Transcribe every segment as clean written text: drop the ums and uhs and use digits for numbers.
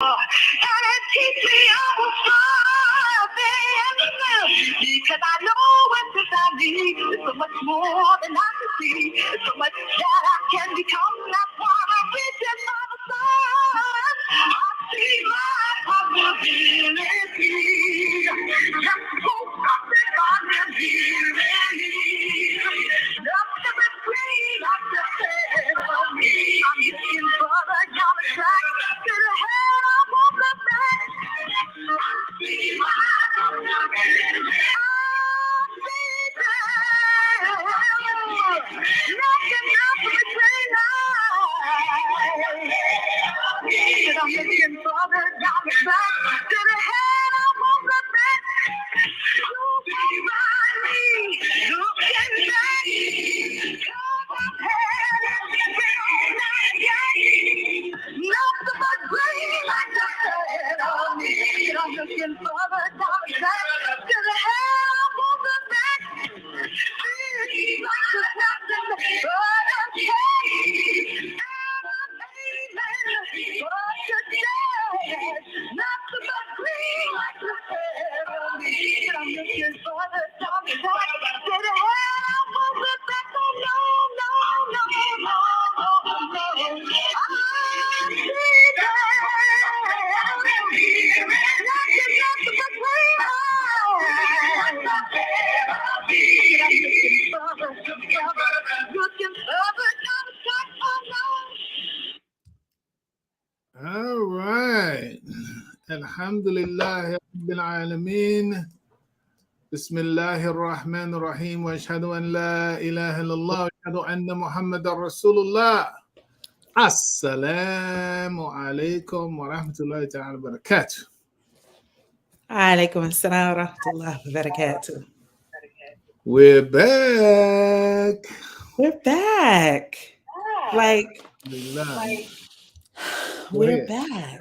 And it keeps me up because I know what this I need. It's so much more than I can see. It's so much that I can become. That's why I'm reaching for the sun. I see my possibility. Just hope something God can hear me. Nothing but green, I just said for me. I'm looking for the yellow track to the head of all the back. I see my possibility. I'm looking for the dollar back to the head of all the back. Looking by me, looking back. Cause I'm headed nothing but green like the head on me. I'm looking for the dollar back to the head of all the back. Like there's nothing but a change. Nothing but green like the head on me. I'm looking for the dollar back to the head of all the back. Oh no, no, no, no, no, no. I see that. Nothing but green. All right. Alhamdulillah Rabbil Alameen. Bismillahir Rahmanir Rahim. Wa ashhadu an la ilaha illallah wa ashhadu anna Muhammadan Rasulullah. Assalamu alaikum wa rahmatullahi ta'ala wa barakatuh. Alaikum assalam wa rahmatullahi wa barakatuh. We're back. We're back. Like, we're back.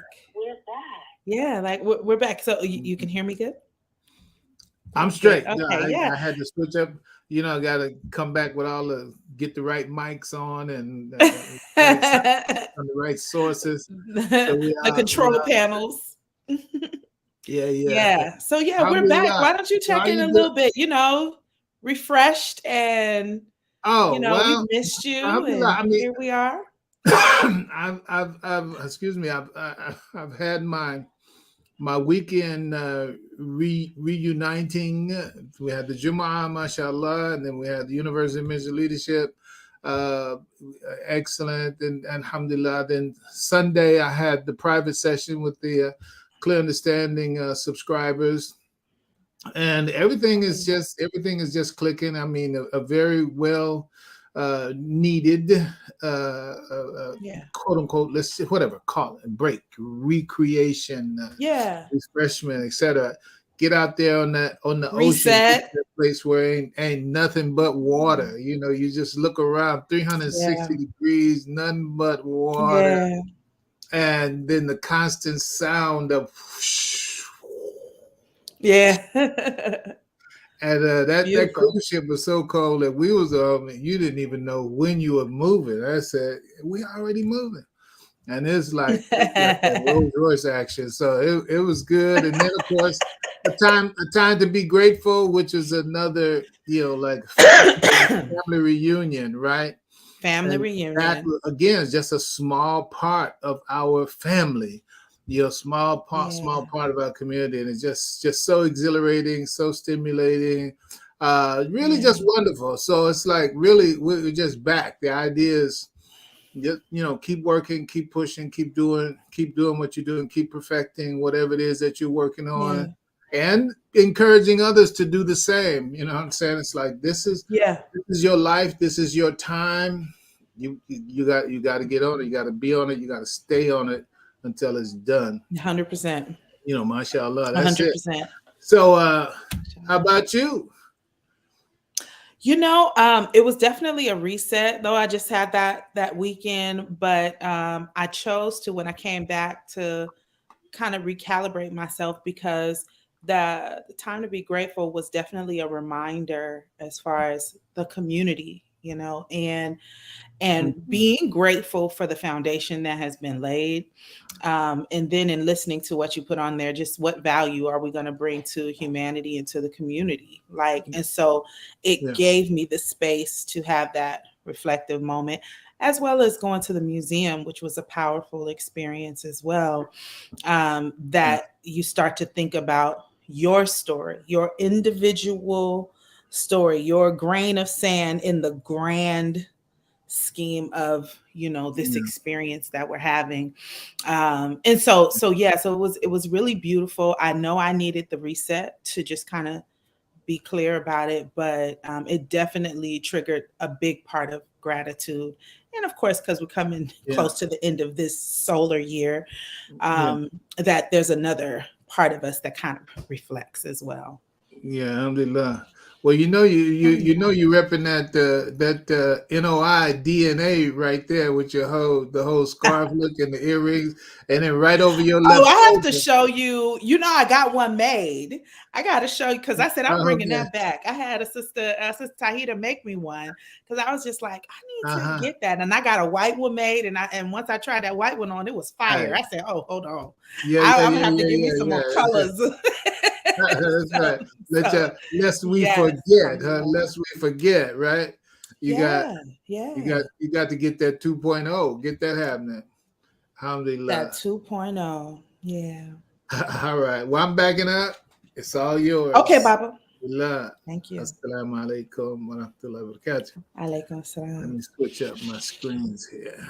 Yeah, like we're back. So you can hear me good? I'm straight. Okay, yeah. I had to switch up. You know, I got to come back with get the right mics on and on the right sources. The control panels. Yeah. So we're back. Why don't you check in a little bit? Refreshed and we missed you. And here we are. I've had my weekend reuniting. We had the Jumu'ah, mashallah, and then we had the University of Ministry Leadership. Excellent, and alhamdulillah. Then Sunday I had the private session with the Clear Understanding subscribers, and everything is just clicking. I mean, a very well needed quote unquote, let's see, whatever, call it, break, recreation, refreshment, etc. Get out there on the reset. Ocean, place where ain't nothing but water. You just look around, 360 degrees, nothing but water, and then the constant sound of And that cruise ship was so cold that we was you didn't even know when you were moving. I said, we already moving. And it's like Rolls Royce action. So it was good. And then of course a time to be grateful, which is another, like family reunion, right? Family reunion. That again is just a small part of our family. Small part of our community, and it's just so exhilarating, so stimulating, really just wonderful. So it's like really we're just back. The idea is just keep working, keep pushing, keep doing what you're doing, keep perfecting whatever it is that you're working on, and encouraging others to do the same. You know what I'm saying? It's like this is your life, this is your time. You got to get on it, you got to be on it, you got to stay on it until it's done. 100%. Mashallah. That's 100%. it. So how about you? It was definitely a reset, though. I just had that weekend, but I chose to, when I came back, to kind of recalibrate myself, because the time to be grateful was definitely a reminder as far as the community and being grateful for the foundation that has been laid. And then in listening to what you put on there, just what value are we going to bring to humanity and to the community? And so it gave me the space to have that reflective moment, as well as going to the museum, which was a powerful experience as well. That you start to think about your story, your individual story, your grain of sand in the grand scheme of this experience that we're having. And so it was really beautiful. I know I needed the reset to just kind of be clear about it, but it definitely triggered a big part of gratitude. And of course, because we're coming close to the end of this solar year, that there's another part of us that kind of reflects as well. Yeah, alhamdulillah. Well, you repping that NOI DNA right there with the whole scarf look and the earrings, and then right over your Oh, left I have to shoulder. show you. I got one made. I got to show you because I said I'm bringing that back. I had a sister Tahita make me one because I was just like, I need to get that, and I got a white one made, and once I tried that white one on, it was fire. I said, oh, hold on, I'm gonna have to give me some more colors. That's right. Lest we forget, lest we forget, right? You got to get that 2.0. Get that happening. Alhamdulillah. That 2.0. Yeah. All right. Well, I'm backing up. It's all yours. Okay, Baba. Thank you. Assalamu alaikum wa rahmatullahi wa barakatuh. Alaikum salam. Let me switch up my screens here.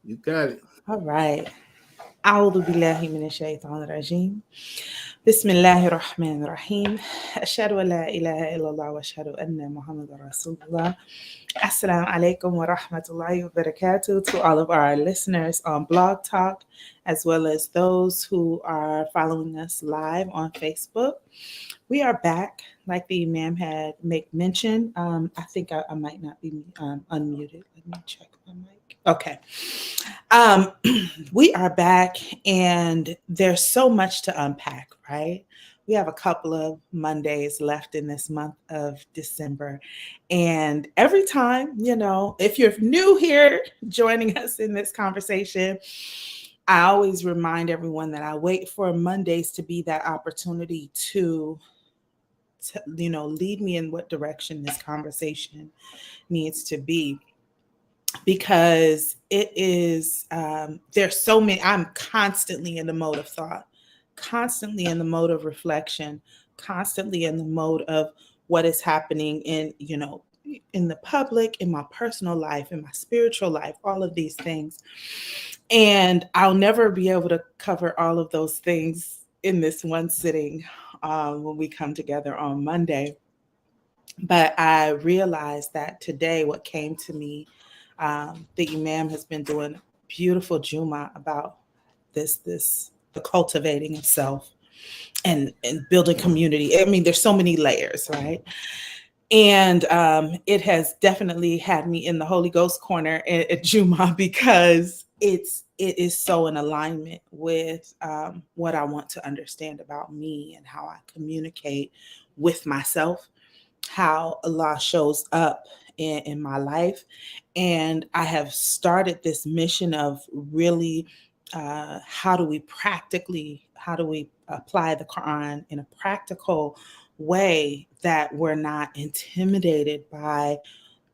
You got it. All right. أعوذ بالله من الشيطان الرجيم بسم الله الرحمن الرحيم أشهد أن لا إله إلا الله وأشهد أن محمد رسول الله. Assalamu alaikum wa rahmatullahi wa barakatuh to all of our listeners on Blog Talk, as well as those who are following us live on Facebook. We are back, like the Imam had make mention. I think I might not be unmuted. Let me check my mic. Okay. We are back, and there's so much to unpack, right? We have a couple of Mondays left in this month of December. And every time, if you're new here joining us in this conversation, I always remind everyone that I wait for Mondays to be that opportunity to lead me in what direction this conversation needs to be. Because it is, there's so many, I'm constantly in the mode of thought, constantly in the mode of reflection, constantly in the mode of what is happening in the public, in my personal life, in my spiritual life, all of these things. And I'll never be able to cover all of those things in this one sitting when we come together on Monday. But I realized that today what came to me, the Imam has been doing a beautiful Juma about the cultivating of self and building community. I mean, there's so many layers, right? And it has definitely had me in the Holy Ghost corner at Juma because it is so in alignment with what I want to understand about me and how I communicate with myself, how Allah shows up in my life. And I have started this mission of really how do we apply the Quran in a practical way that we're not intimidated by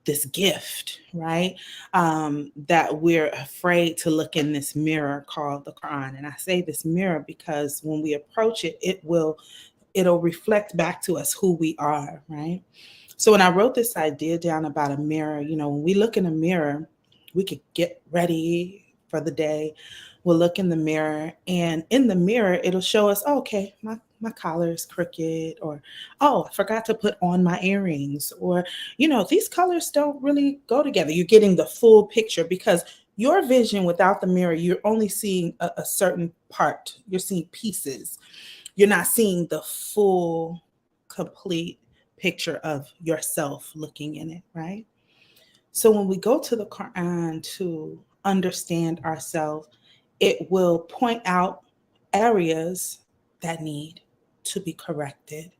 this gift, right? That we're afraid to look in this mirror called the Quran. And I say this mirror because when we approach it, it'll reflect back to us who we are, right? So when I wrote this idea down about a mirror, when we look in a mirror, we could get ready for the day. We'll look in the mirror, and in the mirror, it'll show us, oh, okay, my collar is crooked, or, oh, I forgot to put on my earrings, or, these colors don't really go together. You're getting the full picture because your vision without the mirror, you're only seeing a certain part. You're seeing pieces. You're not seeing the full, complete picture of yourself looking in it, right? So when we go to the Quran to understand ourselves, it will point out areas that need to be corrected,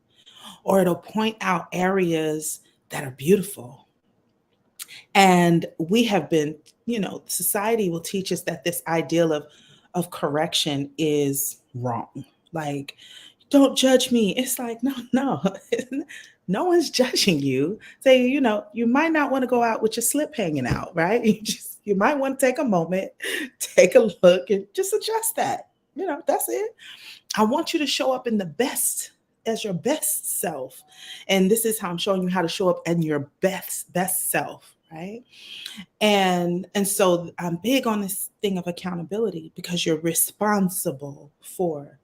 or it'll point out areas that are beautiful. And we have been, society will teach us that this ideal of correction is wrong. Like, don't judge me. It's like, no, no one's judging you. Say, you might not want to go out with your slip hanging out, right? You might want to take a moment, take a look, and just adjust that. That's it. I want you to show up in the best, as your best self. And this is how I'm showing you how to show up in your best self, right? And so I'm big on this thing of accountability, because you're responsible for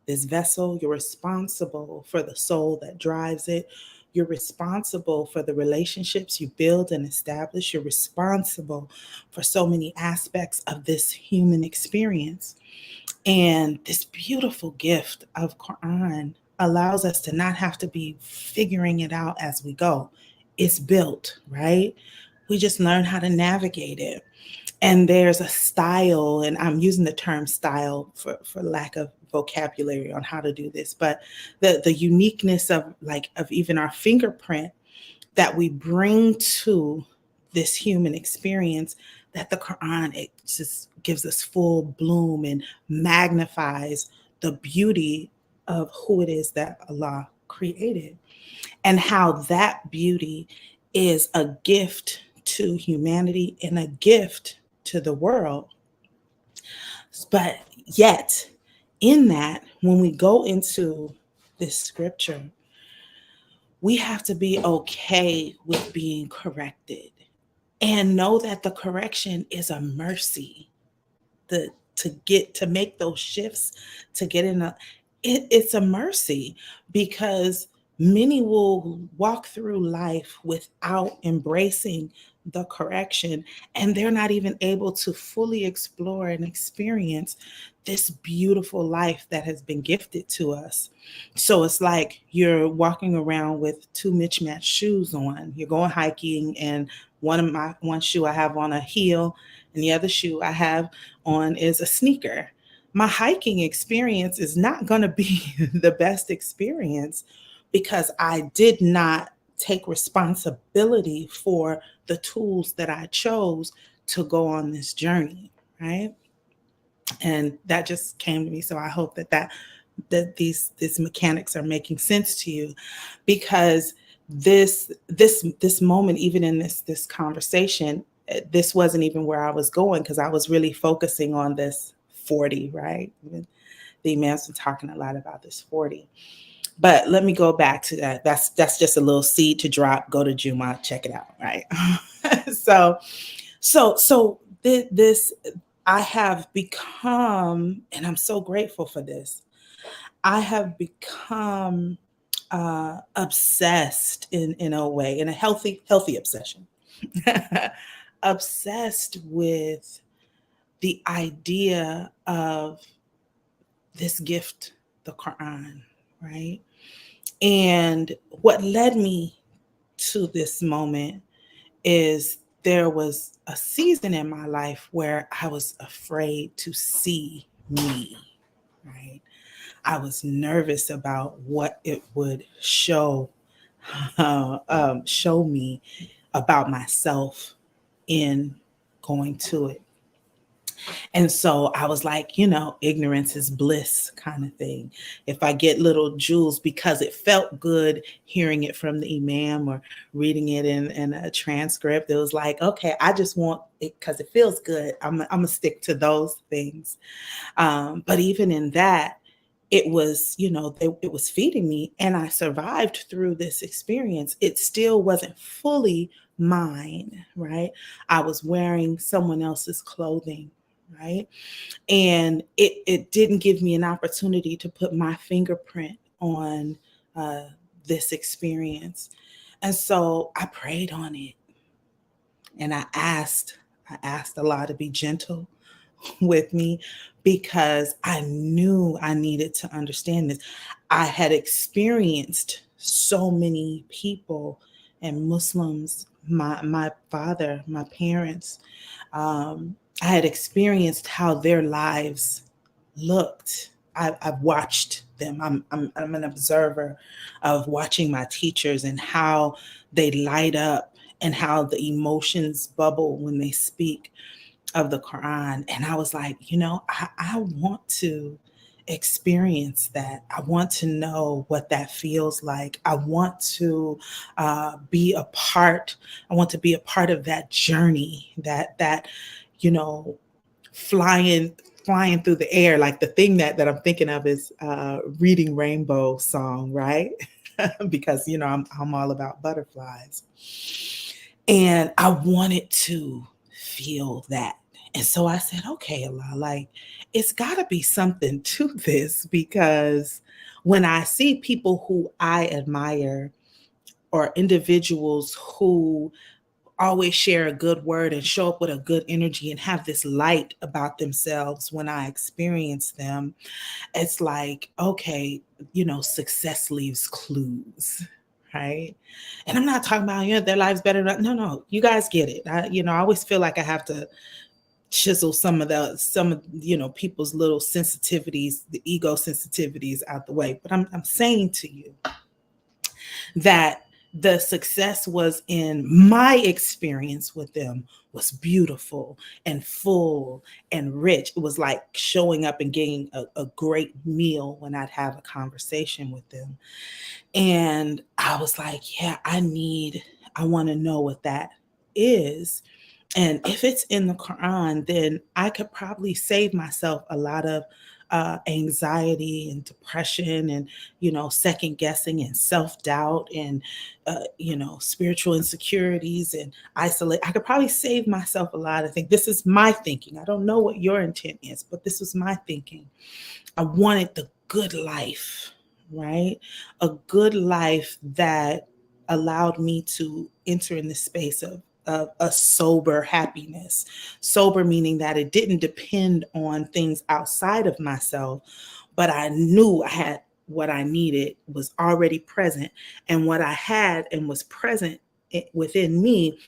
this vessel. You're responsible for the soul that drives it. You're responsible for the relationships you build and establish. You're responsible for so many aspects of this human experience. And this beautiful gift of Quran allows us to not have to be figuring it out as we go. It's built, right? We just learn how to navigate it. And there's a style, and I'm using the term style for lack of vocabulary on how to do this, but the uniqueness of even our fingerprint that we bring to this human experience, that the Quran, it just gives us full bloom and magnifies the beauty of who it is that Allah created, and how that beauty is a gift to humanity and a gift to the world. But yet, in that, when we go into this scripture, we have to be okay with being corrected and know that the correction is a mercy. To make those shifts, to get in it's a mercy, because many will walk through life without embracing the correction, and they're not even able to fully explore and experience this beautiful life that has been gifted to us. So it's like you're walking around with two mismatched shoes on. You're going hiking, and one shoe I have on a heel, and the other shoe I have on is a sneaker. My hiking experience is not going to be the best experience, because I did not take responsibility for the tools that I chose to go on this journey, right? And that just came to me. So I hope that these mechanics are making sense to you, because this moment, even in this conversation, this wasn't even where I was going, because I was really focusing on this 40, right? The Imam's been talking a lot about this 40. But let me go back to that. That's just a little seed to drop. Go to Juma, check it out, right? So this I have become, and I'm so grateful for this, I have become obsessed in a way, in a healthy obsession, obsessed with the idea of this gift, the Quran, right? And what led me to this moment is there was a season in my life where I was afraid to see me, right? I was nervous about what it would show me about myself in going to it. And so I was like, ignorance is bliss kind of thing. If I get little jewels because it felt good hearing it from the Imam or reading it in a transcript, it was like, okay, I just want it because it feels good. I'm going to stick to those things. But even in that, it was, it was feeding me, and I survived through this experience. It still wasn't fully mine, right? I was wearing someone else's clothing, right? And it didn't give me an opportunity to put my fingerprint on this experience. And so I prayed on it, and I asked Allah to be gentle with me, because I knew I needed to understand this. I had experienced so many people and Muslims, my father, my parents, I had experienced how their lives looked. I've watched them. I'm an observer of watching my teachers and how they light up and how the emotions bubble when they speak of the Quran. And I was like, I want to experience that. I want to know what that feels like. I want to be a part. I want to be a part of that journey, that you know, flying flying through the air. Like the thing that I'm thinking of is Reading Rainbow song, right? Because I'm all about butterflies. And I wanted to feel that. And so I said, okay, Allah, like it's got to be something to this, because when I see people who I admire or individuals who always share a good word and show up with a good energy and have this light about themselves, when I experience them, it's like, okay, success leaves clues, right? And I'm not talking about, their lives better. No, you guys get it. I always feel like I have to chisel some of people's little sensitivities, the ego sensitivities out the way. But I'm saying to you that the success was, in my experience with them, was beautiful and full and rich. It was like showing up and getting a great meal when I'd have a conversation with them. And I was like, yeah, I want to know what that is. And if it's in the Quran, then I could probably save myself a lot of anxiety and depression and, second guessing and self doubt and, spiritual insecurities and isolate. I could probably save myself a lot of things. This is my thinking. I don't know what your intent is, but this was my thinking. I wanted the good life, right? A good life that allowed me to enter in the space of a sober happiness. Sober meaning that it didn't depend on things outside of myself, but I knew I had what I needed was already present, and what I had and was present within me,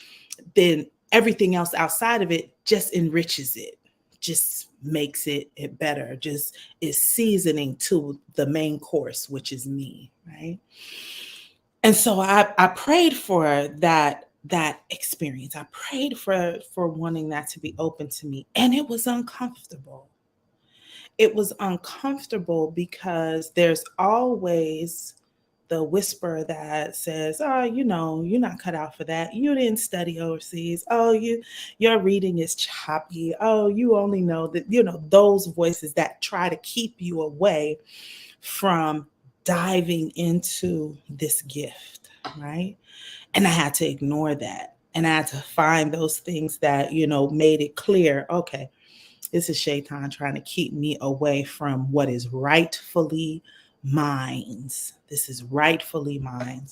then everything else outside of it just enriches it, just makes it better, just is seasoning to the main course, which is me, right? And so I prayed for that experience. I prayed for wanting that to be open to me. And it was uncomfortable. It was uncomfortable because there's always the whisper that says, oh, you're not cut out for that. You didn't study overseas. Oh, your reading is choppy. Oh, you only know that, those voices that try to keep you away from diving into this gift, right? And I had to ignore that. And I had to find those things that, made it clear, okay, this is Shaitan trying to keep me away from what is rightfully mine. This is rightfully mine.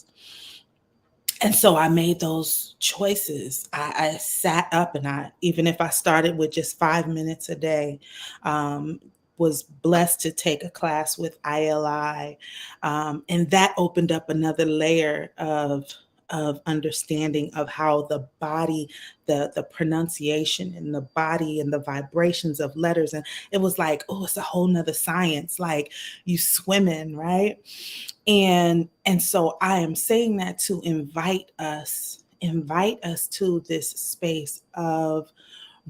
And so I made those choices. I sat up, and even if I started with just 5 minutes a day, was blessed to take a class with ILI. And that opened up another layer of understanding of how the body, the pronunciation and the body and the vibrations of letters. And it was like, oh, it's a whole nother science, like you swimming, right? And so I am saying that to invite us to this space of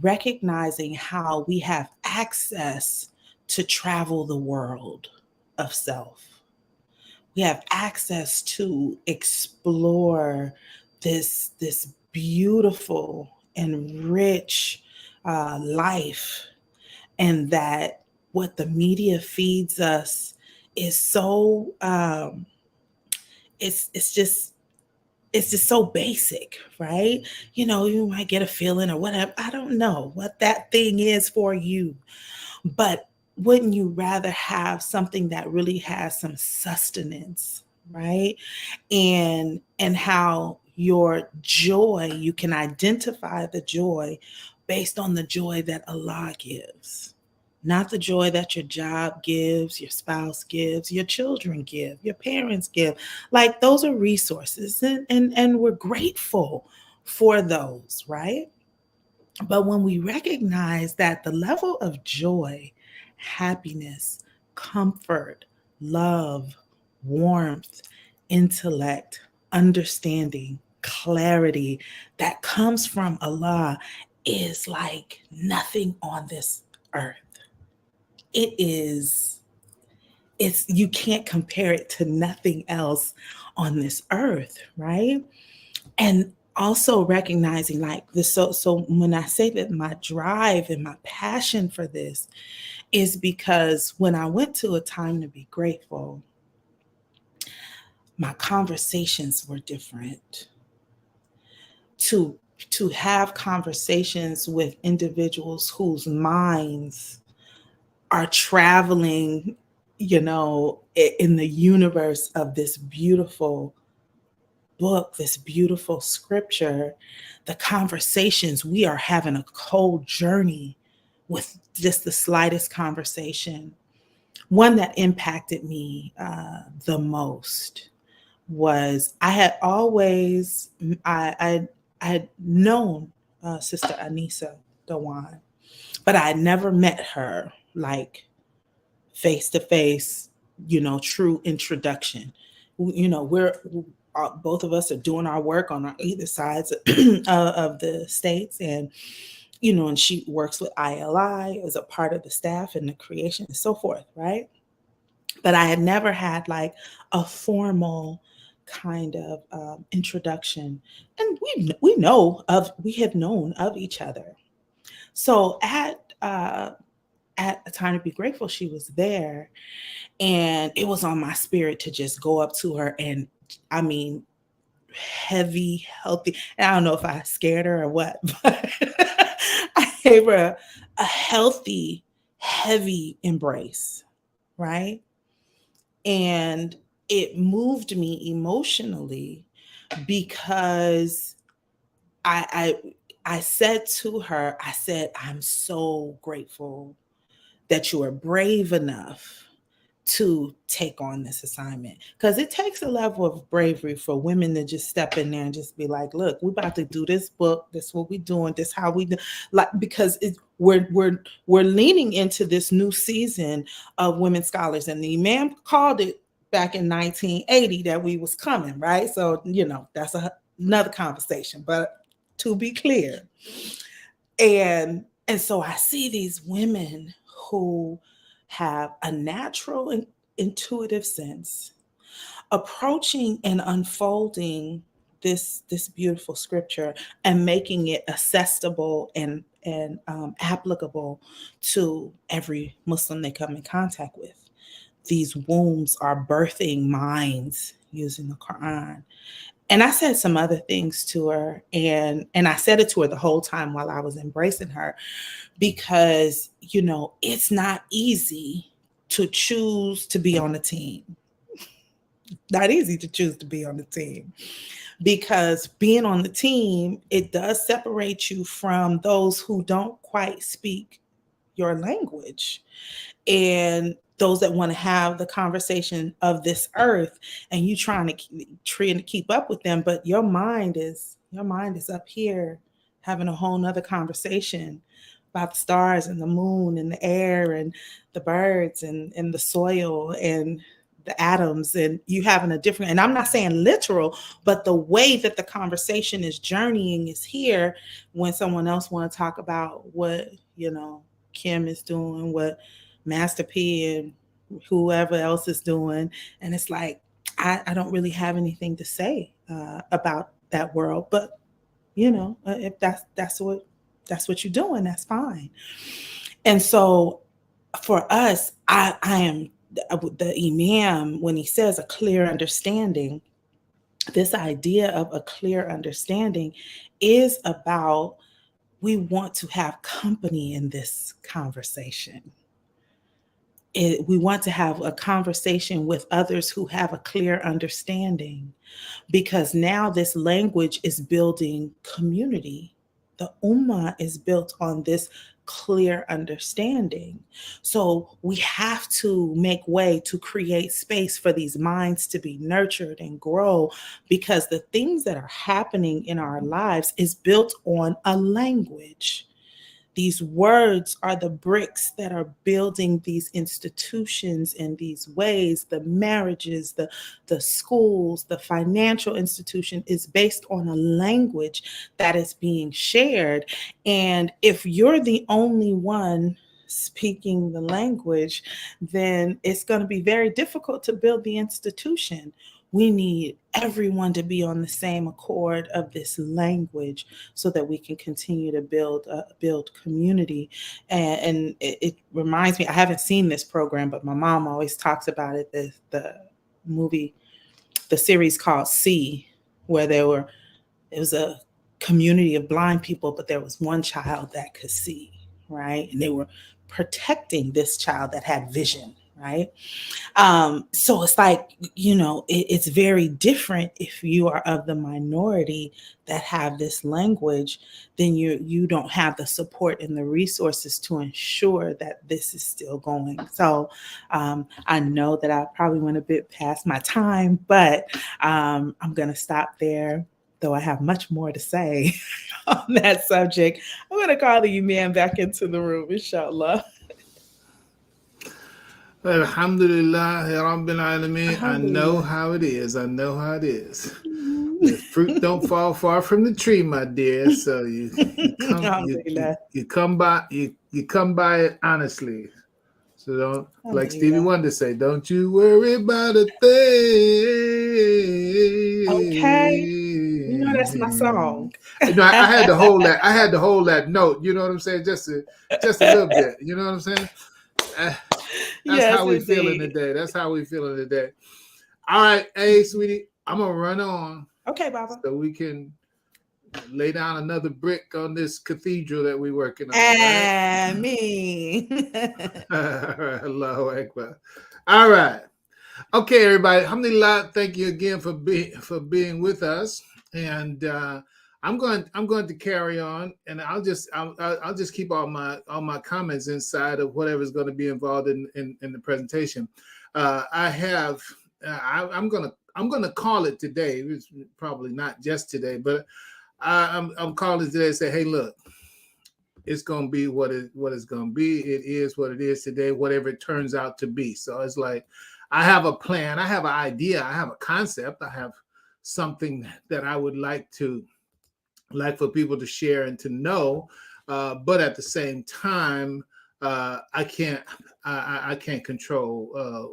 recognizing how we have access to travel the world of self. We have access to explore this beautiful and rich life, and that what the media feeds us is so it's just so basic, right? You might get a feeling or whatever. I don't know what that thing is for you, but wouldn't you rather have something that really has some sustenance, right? And how your joy, you can identify the joy based on the joy that Allah gives, not the joy that your job gives, your spouse gives, your children give, your parents give. Like those are resources, and we're grateful for those, right? But when we recognize that the level of joy, happiness, comfort, love, warmth, intellect, understanding, clarity that comes from Allah is like nothing on this earth. It's you can't compare it to nothing else on this earth, right? And also recognizing like this, so when I say that my drive and my passion for this is because when I went to a time to be grateful, my conversations were different. To have conversations with individuals whose minds are traveling, in the universe of this beautiful book, this beautiful scripture, the conversations, we are having a whole journey with just the slightest conversation. One that impacted me the most was I had always, I had known Sister Anissa Dewan, but I had never met her like face to face, true introduction. We're both of us are doing our work on our either sides of the states, and and she works with ILI as a part of the staff and the creation and so forth, right? But I had never had like a formal kind of introduction, and we had known of each other. So at a time to be grateful, she was there, and it was on my spirit to just go up to her and, I mean, heavy, healthy. And I don't know if I scared her or what, but I gave her a healthy, heavy embrace, right? And it moved me emotionally because I I said to her, I said, I'm so grateful that you are brave enough to take on this assignment, because it takes a level of bravery for women to just step in there and just be like, look, we're about to do this book, this is what we're doing, this how we do, like, because we're leaning into this new season of women scholars, and the Imam called it back in 1980 that we was coming, right? So that's another conversation, but to be clear, and so I see these women who have a natural and intuitive sense approaching and unfolding this beautiful scripture and making it accessible and applicable to every Muslim they come in contact with. These wombs are birthing minds using the Quran. And I said some other things to her, and I said it to her the whole time while I was embracing her, because it's not easy to choose to be on a team. Not easy to choose to be on the team, because being on the team, it does separate you from those who don't quite speak your language, and those that want to have the conversation of this earth, and you trying to keep up with them, but your mind is up here having a whole nother conversation about the stars and the moon and the air and the birds and the soil and the atoms, and you having a different, and I'm not saying literal, but the way that the conversation is journeying is here. When someone else want to talk about what Kim is doing, what Master P and whoever else is doing, and it's like I don't really have anything to say about that world, but if that's what you're doing, that's fine. And so for us, I am the Imam, when he says a clear understanding, this idea of a clear understanding is about, we want to have company in this conversation. We want to have a conversation with others who have a clear understanding, because now this language is building community. The Ummah is built on this clear understanding. So we have to make way to create space for these minds to be nurtured and grow, because the things that are happening in our lives is built on a language. these words are the bricks that are building these institutions in these ways. The marriages, the schools, the financial institution is based on a language that is being shared. And if you're the only one speaking the language, then it's going to be very difficult to build the institution. We need everyone to be on the same accord of this language so that we can continue to build community. And it reminds me, I haven't seen this program, but my mom always talks about it. The movie, the series called See, where it was a community of blind people, but there was one child that could see, right? And they were protecting this child that had vision, right? So it's like, it's very different if you are of the minority that have this language, then you don't have the support and the resources to ensure that this is still going. So I know that I probably went a bit past my time, but I'm going to stop there. Though I have much more to say on that subject, I'm going to call the man back into the room, inshallah. Alhamdulillah, Rabbil Alameen. I know how it is. I know how it is. The fruit don't fall far from the tree, my dear. So you come by it honestly. So don't, like Stevie Wonder say, don't you worry about a thing. Okay. That's my song. I had to hold that. I had to hold that note. You know what I'm saying? Just a little bit. You know what I'm saying? That's how we feeling today. That's how we feeling today. All right, hey, sweetie, I'm gonna run on. Okay, Baba. So we can lay down another brick on this cathedral that we're working on. And me. Allahu Akbar. All right. Okay, everybody. Alhamdulillah. Thank you again for being with us. And I'm going to carry on, and I'll just keep all my comments inside of whatever's going to be involved in the presentation. I'm going to call it today. It's probably not just today, but I'm calling today and say, hey, look, it's going to be what it's going to be. It is what it is today, whatever it turns out to be. So it's like, I have a plan, I have an idea, I have a concept, I have something that I would like for people to share and to know, but at the same time, I can't control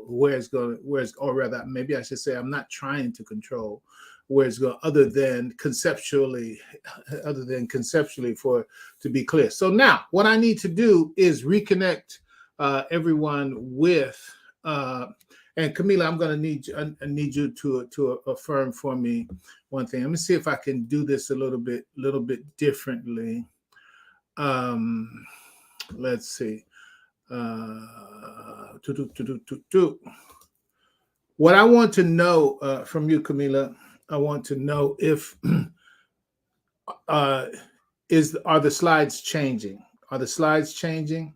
or rather, maybe I should say, I'm not trying to control where it's going, other than conceptually, to be clear. So now, what I need to do is reconnect everyone with. And Camila, I'm going to need you to affirm for me one thing. Let me see if I can do this a little bit differently. Let's see. What I want to know from you, Camila, I want to know if are the slides changing? Are the slides changing?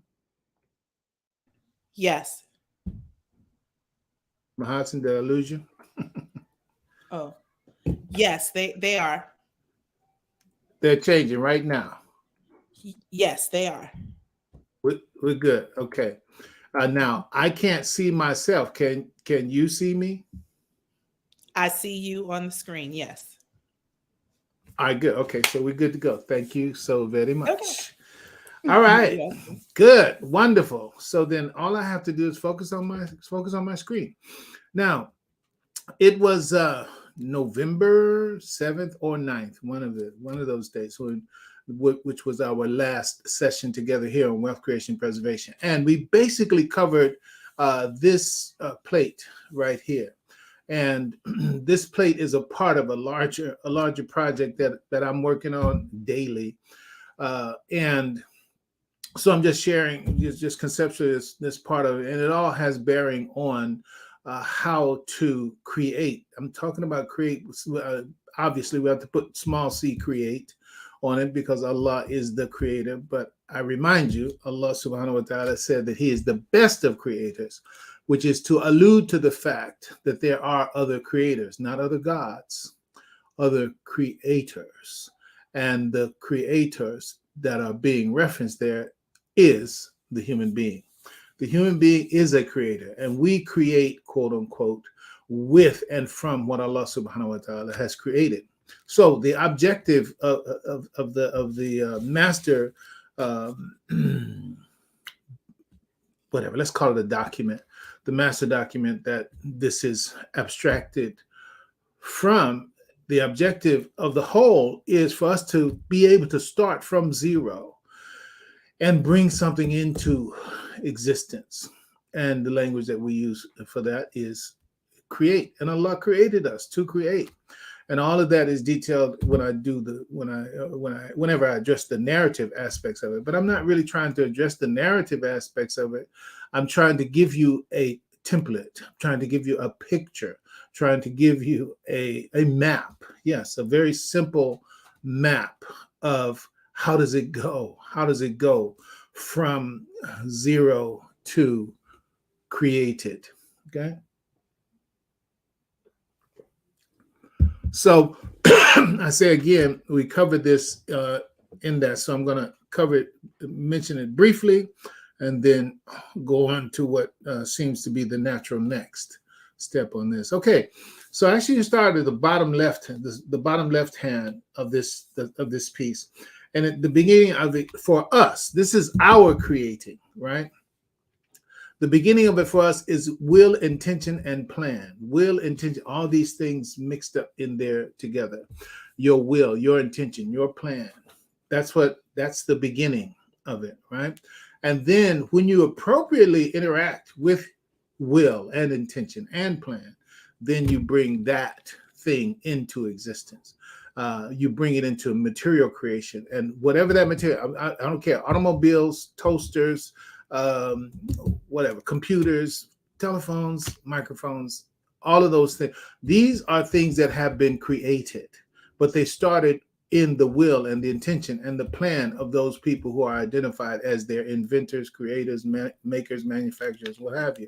Yes. Mahatsan, did I lose you? Oh, yes, they are. They're changing right now. Yes, they are. We're good. Okay. Now I can't see myself. Can you see me? I see you on the screen. Yes. All right, good. Okay, so we're good to go. Thank you so very much. Okay. All right. Good. Wonderful. So then all I have to do is focus on my screen. Now, it was November 7th or 9th, one of those days, which was our last session together here on Wealth Creation Preservation. And we basically covered this plate right here. And this plate is a part of a larger project that I'm working on daily. And so I'm just sharing just conceptually this part of it, and it all has bearing on how to create. I'm talking about create. Obviously, we have to put small c, create, on it, because Allah is the creator. But I remind you, Allah subhanahu wa ta'ala said that he is the best of creators, which is to allude to the fact that there are other creators, not other gods, other creators. And the creators that are being referenced there is the human being. The human being is a creator, and we create, quote unquote, with and from what Allah subhanahu wa ta'ala has created. So the objective of the master, whatever, let's call it a document, the master document that this is abstracted from, the objective of the whole is for us to be able to start from zero and bring something into existence. And the language that we use for that is create. And Allah created us to create. And all of that is detailed when I do whenever I address the narrative aspects of it. But I'm not really trying to address the narrative aspects of it. I'm trying to give you a template. I'm trying to give you a picture. I'm trying to give you a map. Yes, a very simple map of how does it go? How does it go from zero to created? Okay. So I say again, we covered this in that. So I'm going to cover it, mention it briefly, and then go on to what seems to be the natural next step on this. Okay. So actually, you start at the bottom left, the bottom left hand of this piece, and at the beginning of it for us, this is our creating, right? The beginning of it for us is will, intention, and plan. Will, intention, all these things mixed up in there together. Your will, your intention, your plan. That's the beginning of it, right? And then when you appropriately interact with will and intention and plan, then you bring that thing into existence. You bring it into material creation, and whatever that material, I don't care, automobiles, toasters, whatever, computers, telephones, microphones, all of those things. These are things that have been created, but they started in the will and the intention and the plan of those people who are identified as their inventors, creators, makers, manufacturers, what have you.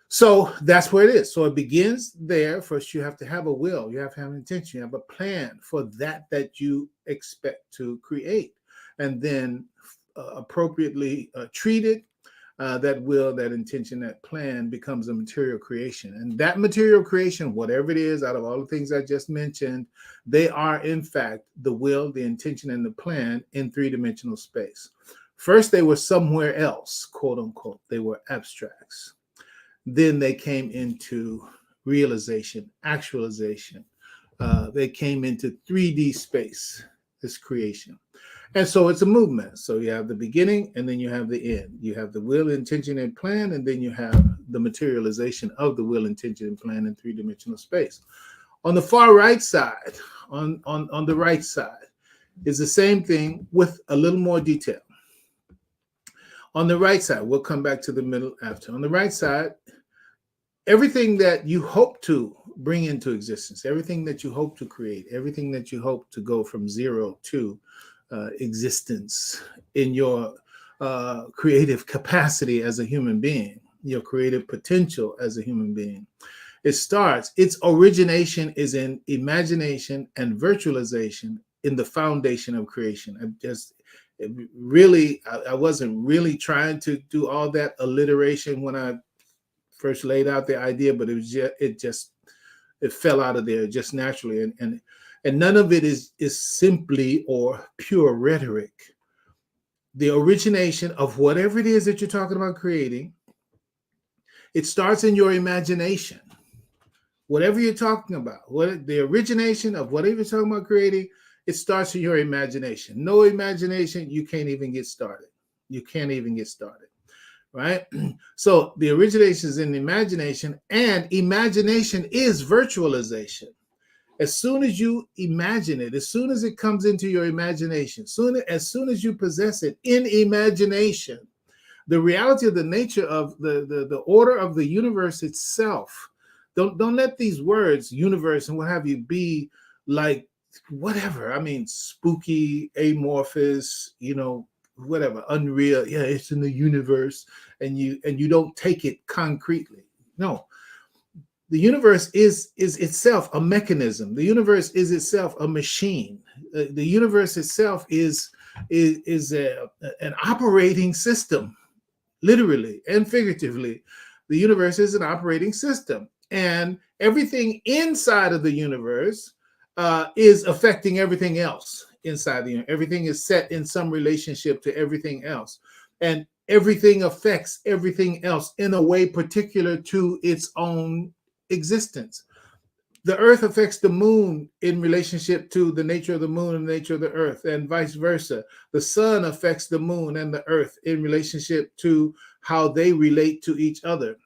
So that's where it is. So it begins there. First, you have to have a will, you have to have an intention, you have a plan for that you expect to create, and then appropriately treated, that will, that intention, that plan becomes a material creation. And that material creation, whatever it is, out of all the things I just mentioned, they are in fact the will, the intention, and the plan in three-dimensional space. First, they were somewhere else, quote unquote. They were abstracts. Then they came into realization, actualization. They came into 3D space, this creation. And so it's a movement. So you have the beginning and then you have the end. You have the will, intention, and plan, and then you have the materialization of the will, intention, and plan in three-dimensional space. On the far right side, on the right side, is the same thing with a little more detail. On the right side, we'll come back to the middle after. On the right side, everything that you hope to bring into existence, everything that you hope to create, everything that you hope to go from zero to existence in your creative capacity as a human being, your creative potential as a human being. Its origination is in imagination and virtualization in the foundation of creation. I wasn't really trying to do all that alliteration when I first laid out the idea, but it fell out of there just naturally. And none of it is simply or pure rhetoric. The origination of whatever it is that you're talking about creating, it starts in your imagination. Whatever you're talking about, the origination of whatever you're talking about creating, it starts in your imagination. No imagination, you can't even get started. You can't even get started, right? So the origination is in the imagination, and imagination is virtualization. As soon as you imagine it, as soon as it comes into your imagination, as soon as you possess it in imagination, the reality of the nature of the order of the universe itself, don't let these words, universe and what have you, be like whatever. I mean, spooky, amorphous, whatever, unreal. Yeah, it's in the universe, and you don't take it concretely. No. The universe is itself a mechanism. The universe is itself a machine. The universe itself is is an operating system, literally and figuratively. The universe is an operating system, and everything inside of the universe is affecting everything else inside the universe. Everything is set in some relationship to everything else, and everything affects everything else in a way particular to its own existence. The earth affects the moon in relationship to the nature of the moon and the nature of the earth, and vice versa. The sun affects the moon and the earth in relationship to how they relate to each other.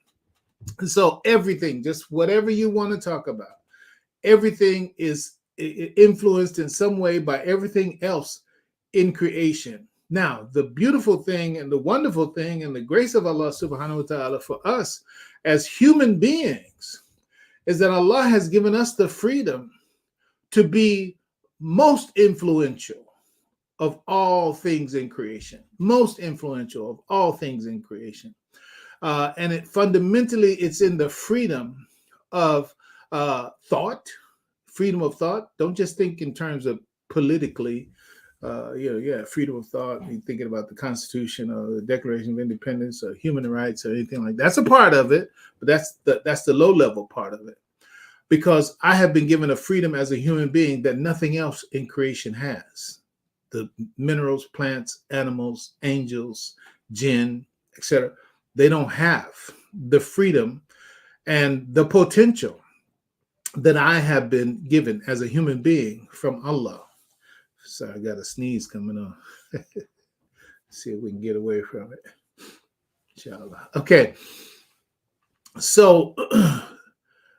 And so everything, just whatever you want to talk about, everything is influenced in some way by everything else in creation. Now, the beautiful thing and the wonderful thing and the grace of Allah subhanahu wa ta'ala for us as human beings is that Allah has given us the freedom to be most influential of all things in creation, most influential of all things in creation. And it fundamentally, it's in the freedom of thought, freedom of thought. Don't just think in terms of politically, freedom of thought. You're thinking about the Constitution or the Declaration of Independence or human rights or anything like that. That's a part of it, but that's the low level part of it. Because I have been given a freedom as a human being that nothing else in creation has. The minerals, plants, animals, angels, jinn, etc. They don't have the freedom and the potential that I have been given as a human being from Allah. Sorry, I got a sneeze coming on. See if we can get away from it. Inshallah. Okay. So,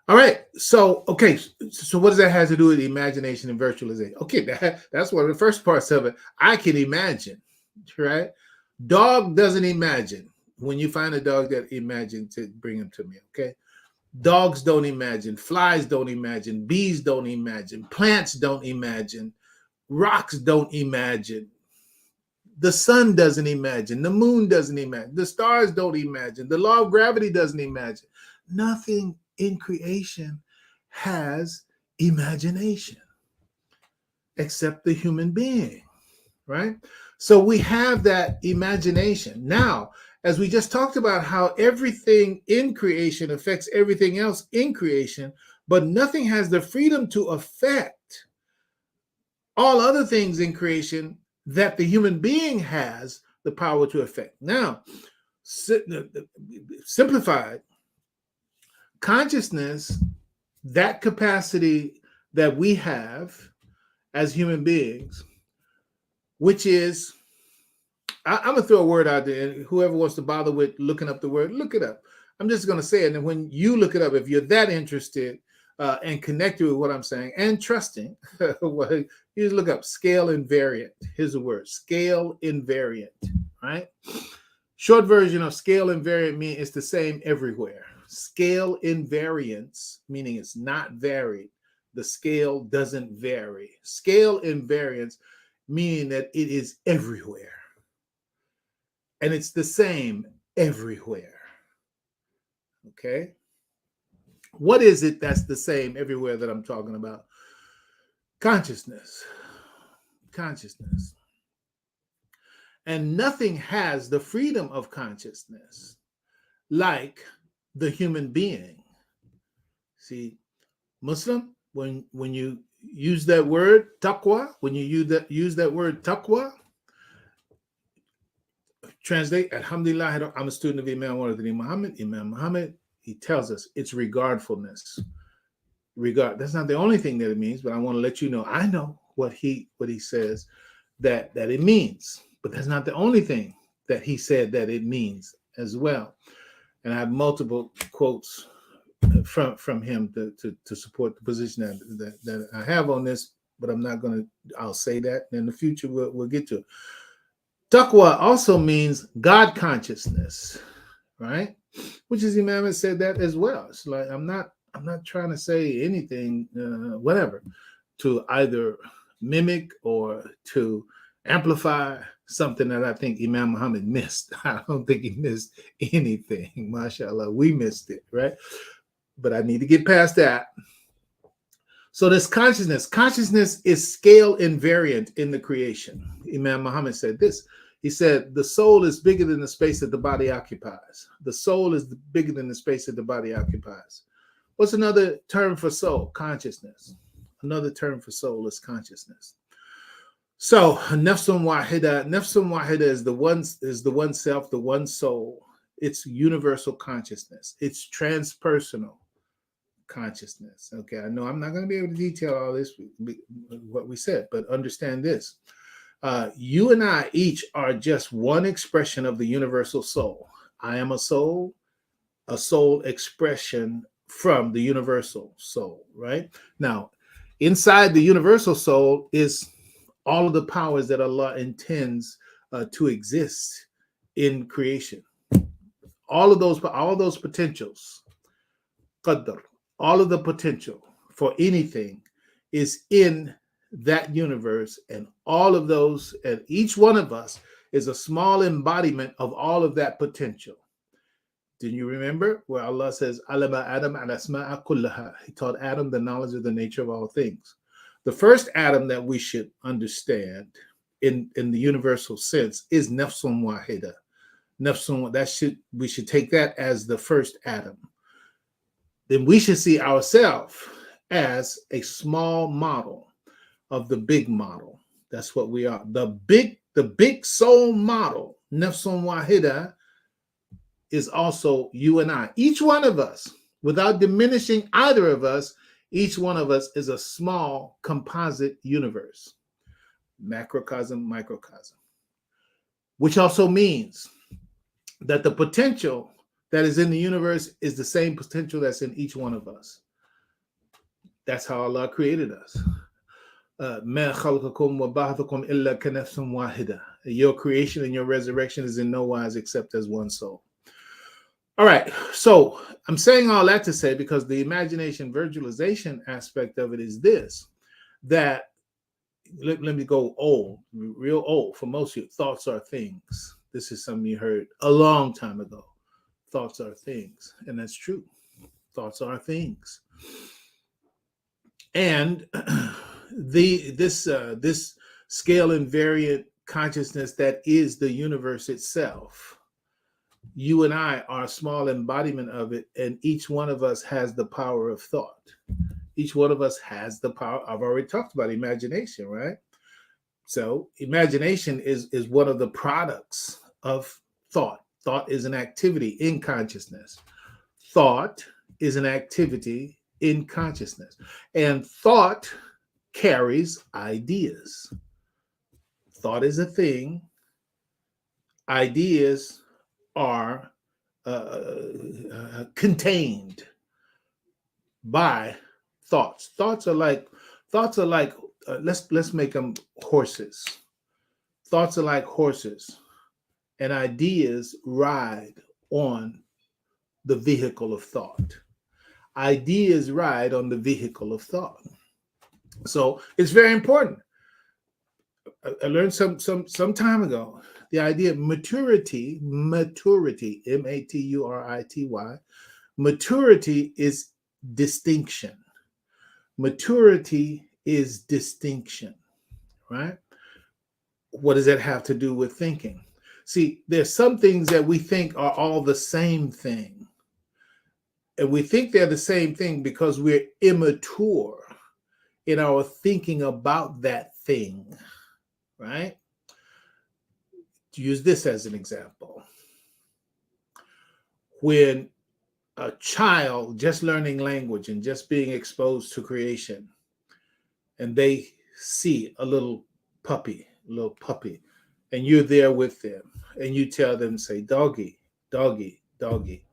all right. So, okay. So what does that have to do with imagination and virtualization? Okay, that's one of the first parts of it. I can imagine, right? Dog doesn't imagine. When you find a dog that imagines, to bring him to me, okay? Dogs don't imagine. Flies don't imagine. Bees don't imagine. Plants don't imagine. Rocks don't imagine. The sun doesn't imagine. The moon doesn't imagine. The stars don't imagine. The law of gravity doesn't imagine. Nothing in creation has imagination except the human being, right? So we have that imagination. Now, as we just talked about how everything in creation affects everything else in creation, but nothing has the freedom to affect all other things in creation that the human being has the power to affect. Now, simplified, consciousness, that capacity that we have as human beings, which is, I'm going to throw a word out there, and whoever wants to bother with looking up the word, look it up. I'm just going to say it, and when you look it up, if you're that interested and connected with what I'm saying and trusting, you just look up scale invariant. Here's the word, scale invariant, right? Short version of scale invariant means it's the same everywhere. Scale invariance, meaning it's not varied. The scale doesn't vary. Scale invariance, meaning that it is everywhere. And it's the same everywhere. Okay? What is it that's the same everywhere that I'm talking about? Consciousness. Consciousness. And nothing has the freedom of consciousness like the human being. See, Muslim, when you use that word taqwa, when you use that word taqwa, translate, Alhamdulillah, I'm a student of Imam Muhammad. Imam Muhammad, he tells us it's regardfulness. Regard. That's not the only thing that it means, but I want to let you know, I know what he says that it means, but that's not the only thing that he said that it means as well. And I have multiple quotes from him to support the position that I have on this, but I'm not going to, I'll say that in the future, we'll get to it. Taqwa also means God consciousness, right? Which is Imam has said that as well. It's like, I'm not trying to say anything, whatever, to either mimic or to amplify something that I think Imam Muhammad missed. I don't think he missed anything. MashaAllah, we missed it, right? But I need to get past that. So this consciousness is scale invariant in the creation. Imam Muhammad said this. He said, the soul is bigger than the space that the body occupies. The soul is bigger than the space that the body occupies. What's another term for soul? Consciousness. Another term for soul is consciousness. So nafsun wahida is the one self, the one soul. It's universal consciousness. It's transpersonal consciousness. Okay, I know I'm not going to be able to detail all this, what we said, but understand this. You and I each are just one expression of the universal soul. I am a soul expression from the universal soul, right? Now, inside the universal soul is all of the powers that Allah intends to exist in creation. All of those potentials, qadr, all of the potential for anything is in that universe, and all of those, and each one of us is a small embodiment of all of that potential. Didn't you remember where Allah says, Alama Adam al-asma'a kullaha? He taught Adam the knowledge of the nature of all things. The first Adam that we should understand in the universal sense is nafsun wahida. Nafsun, we should take that as the first Adam. Then we should see ourselves as a small model of the big model. That's what we are. The big soul model, nafsun wahida, is also you and I. Each one of us, without diminishing either of us, each one of us is a small composite universe, macrocosm, microcosm, which also means that the potential that is in the universe is the same potential that's in each one of us. That's how Allah created us. Your creation and your resurrection is in no wise except as one soul. All right, so I'm saying all that to say, because the imagination virtualization aspect of it is this, that let me go old, real old for most of you. Thoughts are things. This is something you heard a long time ago. Thoughts are things, and that's true. Thoughts are things. And this scale invariant consciousness that is the universe itself, you and I are a small embodiment of it, and each one of us has the power of thought. Each one of us has the power. I've already talked about imagination, right? So imagination is one of the products of thought. Thought is an activity in consciousness. Thought is an activity in consciousness. And thought carries ideas. Thought is a thing. Ideas are contained by thoughts. Thoughts are like let's make them horses. Thoughts are like horses, and ideas ride on the vehicle of thought. Ideas ride on the vehicle of thought. So it's very important. I learned some time ago the idea of maturity, M-A-T-U-R-I-T-Y. Maturity is distinction. Maturity is distinction, right? What does that have to do with thinking? See, there's some things that we think are all the same thing. And we think they're the same thing because we're immature in our thinking about that thing, right? To use this as an example. When a child just learning language and just being exposed to creation, and they see a little puppy, and you're there with them, and you tell them, say, doggy, doggy, doggy,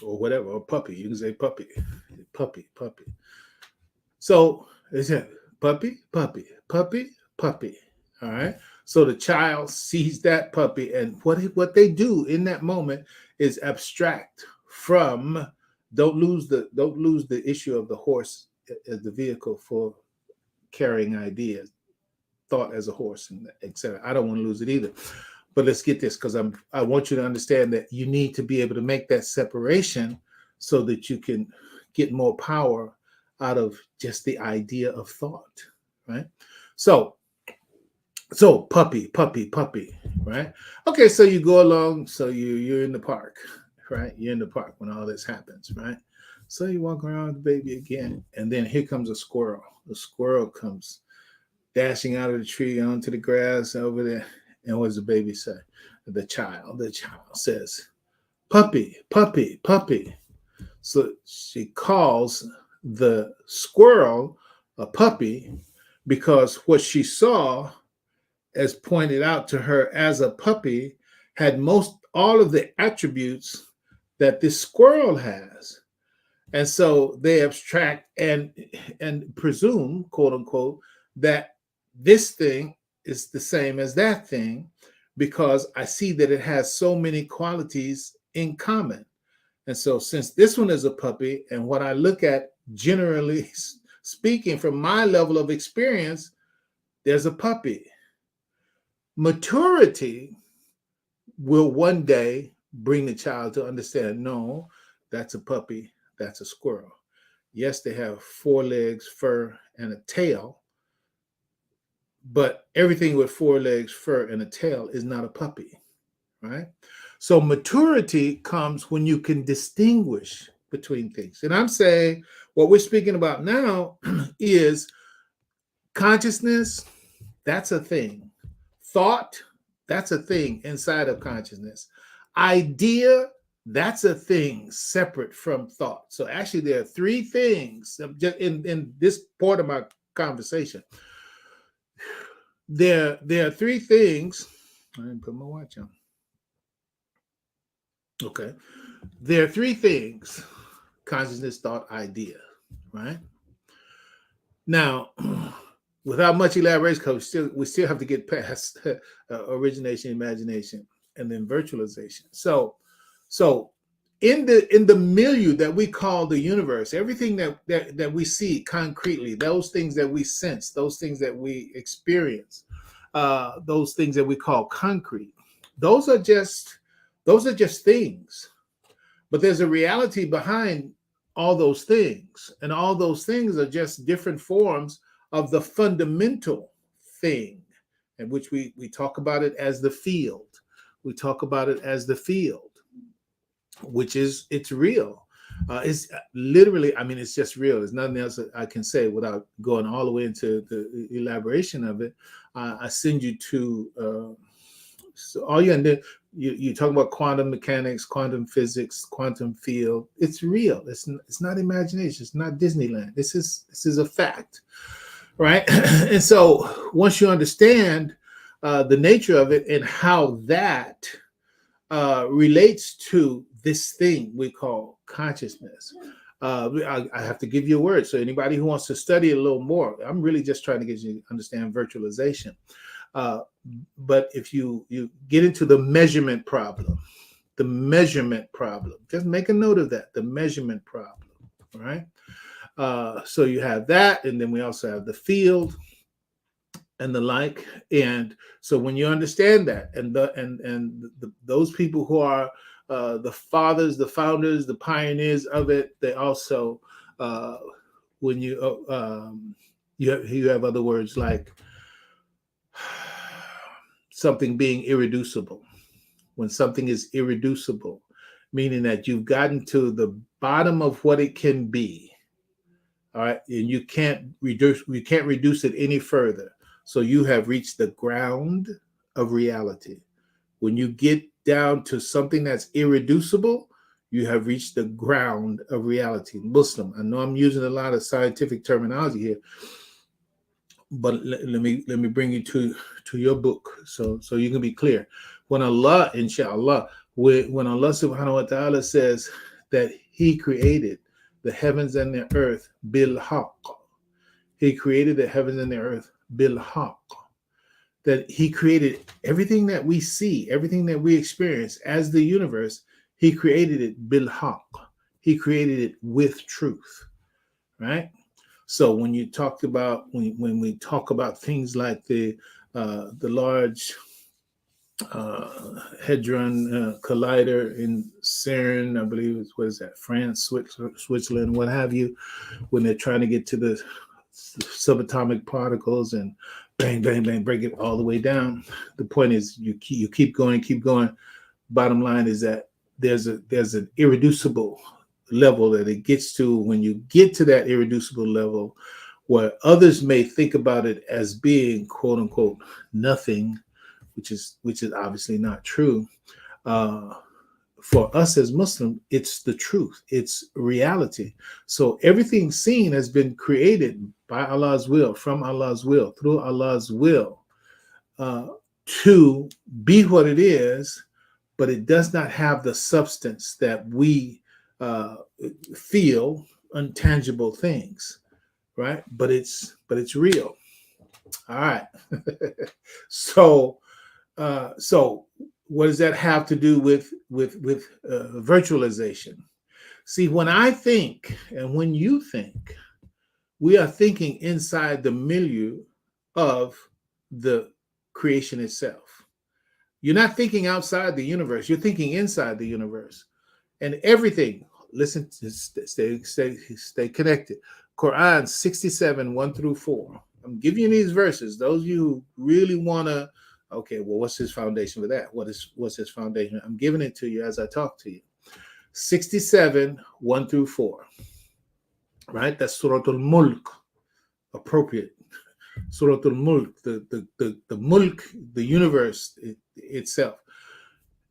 or whatever, or puppy. You can say puppy, puppy, puppy. So they say puppy, puppy, puppy, puppy. All right. So the child sees that puppy, and what they do in that moment is abstract from. Don't lose the issue of the horse as the vehicle for carrying ideas, thought as a horse, and etc. I don't want to lose it either. But let's get this, because I want you to understand that you need to be able to make that separation so that you can get more power out of just the idea of thought, right? So puppy, right? Okay, so you go along, so you're in the park, right? You're in the park when all this happens, right? So you walk around with the baby again, and then here comes a squirrel. The squirrel comes dashing out of the tree onto the grass over there. And what does the baby say? The child says, puppy, puppy, puppy. So she calls the squirrel a puppy because what she saw, as pointed out to her as a puppy, had most all of the attributes that this squirrel has. And so they abstract and presume, quote unquote, that this thing is the same as that thing because I see that it has so many qualities in common. And so since this one is a puppy, and what I look at, generally speaking, from my level of experience, there's a puppy. Maturity will one day bring the child to understand, no, that's a puppy, that's a squirrel. Yes, they have 4 legs, fur, and a tail, but everything with 4 legs, fur, and a tail is not a puppy, right? So maturity comes when you can distinguish between things. And I'm saying what we're speaking about now is consciousness, that's a thing. Thought, that's a thing inside of consciousness. Idea, that's a thing separate from thought. So actually there are 3 things in this part of my conversation. There are 3 things. I didn't put my watch on. Okay. There are 3 things: consciousness, thought, idea, right? Now, without much elaboration, because we still have to get past origination, imagination, and then virtualization. So in the milieu that we call the universe, everything that we see concretely, those things that we sense, those things that we experience, those things that we call concrete, those are just things. But there's a reality behind all those things, and all those things are just different forms of the fundamental thing, in which we talk about it as the field. We talk about it as the field, which is, it's real. It's literally, I mean, it's just real. There's nothing else that I can say without going all the way into the elaboration of it. I send you to, so all you talk about quantum mechanics, quantum physics, quantum field. It's real. It's not imagination. It's not Disneyland. This is a fact, right? And so once you understand the nature of it and how that relates to this thing we call consciousness, I have to give you a word. So anybody who wants to study it a little more, I'm really just trying to get you to understand virtualization. But if you get into the measurement problem, just make a note of that, the measurement problem, right? So you have that, and then we also have the field and the like. And so when you understand that, and those people who are the fathers, the founders, the pioneers of it, they also, when you have other words like something being irreducible. When something is irreducible, meaning that you've gotten to the bottom of what it can be, all right, and you can't reduce it any further. So you have reached the ground of reality. When you get down to something that's irreducible, you have reached the ground of reality. Muslim, I know I'm using a lot of scientific terminology here, but let me bring you to your book so you can be clear. When Allah, inshallah, when Allah subhanahu wa ta'ala says that he created the heavens and the earth bil haqq, he created the heavens and the earth bil haqq, that he created everything that we see, everything that we experience as the universe, he created it bil haqq. He created it with truth, right? So when you talked about when we talk about things like the large Hadron Collider in CERN, I believe it's, what is that, France, Switzerland, what have you, when they're trying to get to the subatomic particles and bang, bang, bang, break it all the way down. The point is you keep going, keep going. Bottom line is that there's an irreducible level that it gets to. When you get to that irreducible level, where others may think about it as being quote unquote nothing, which is obviously not true. For us as Muslim, it's the truth. It's reality. So everything seen has been created by Allah's will, from Allah's will, through Allah's will, to be what it is, but it does not have the substance that we feel, intangible things, right? But it's real. All right. So what does that have to do with virtualization? See, when I think and when you think, we are thinking inside the milieu of the creation itself. You're not thinking outside the universe. You're thinking inside the universe. And everything, listen, stay connected. Quran 67, 1 through 4. I'm giving you these verses. Those of you who really want to, okay, well, what's his foundation for that? What's his foundation? I'm giving it to you as I talk to you. 67, 1 through 4. Right? That's Surah Al-Mulk. Appropriate. Surah Al-Mulk, the Mulk, the universe itself.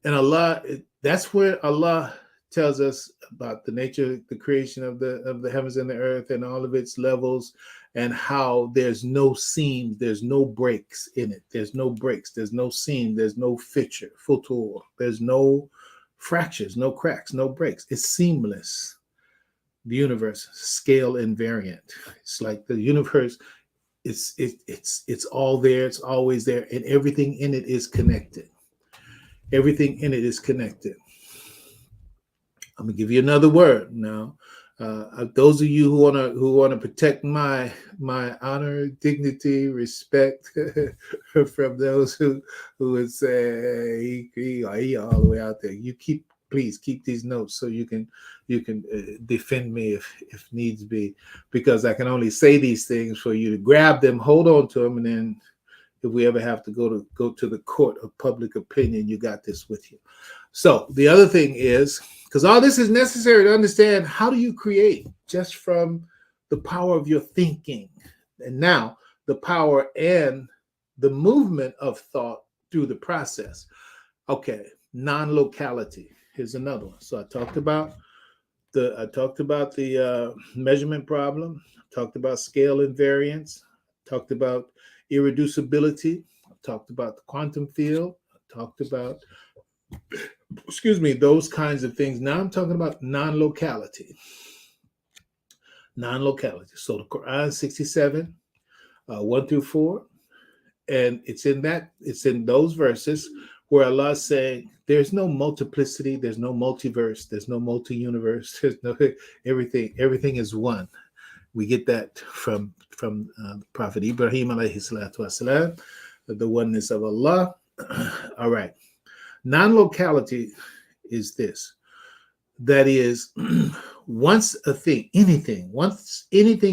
And Allah, that's where Allah tells us about the nature, the creation of the heavens and the earth and all of its levels, and how there's no seam, there's no breaks in it. There's no breaks, there's no seam, there's no fissure, futur, there's no fractures, no cracks, no breaks. It's seamless. The universe, scale invariant. It's like the universe, it's all there, it's always there, and everything in it is connected. Everything in it is connected. I'm gonna give you another word now. Those of you who wanna protect my honor, dignity, respect from those who would say he all the way out there. You please keep these notes so you can defend me if needs be, because I can only say these things for you to grab them, hold on to them, and then if we ever have to go to the court of public opinion, you got this with you. So the other thing is, because all this is necessary to understand, how do you create just from the power of your thinking, and now the power and the movement of thought through the process. Okay, non-locality. Here's another one. So I talked about the measurement problem. Talked about scale invariance. Talked about irreducibility. Talked about the quantum field. Talked about, those kinds of things. Now I'm talking about non-locality. Non-locality. So the Quran 67, 1 through 4, and it's in those verses where Allah is saying there's no multiplicity, there's no multiverse, there's no multi-universe, there's no everything is one. We get that from Prophet Ibrahim alayhi salatu wasalam, the oneness of Allah. All right. Non-locality is this. That is, once anything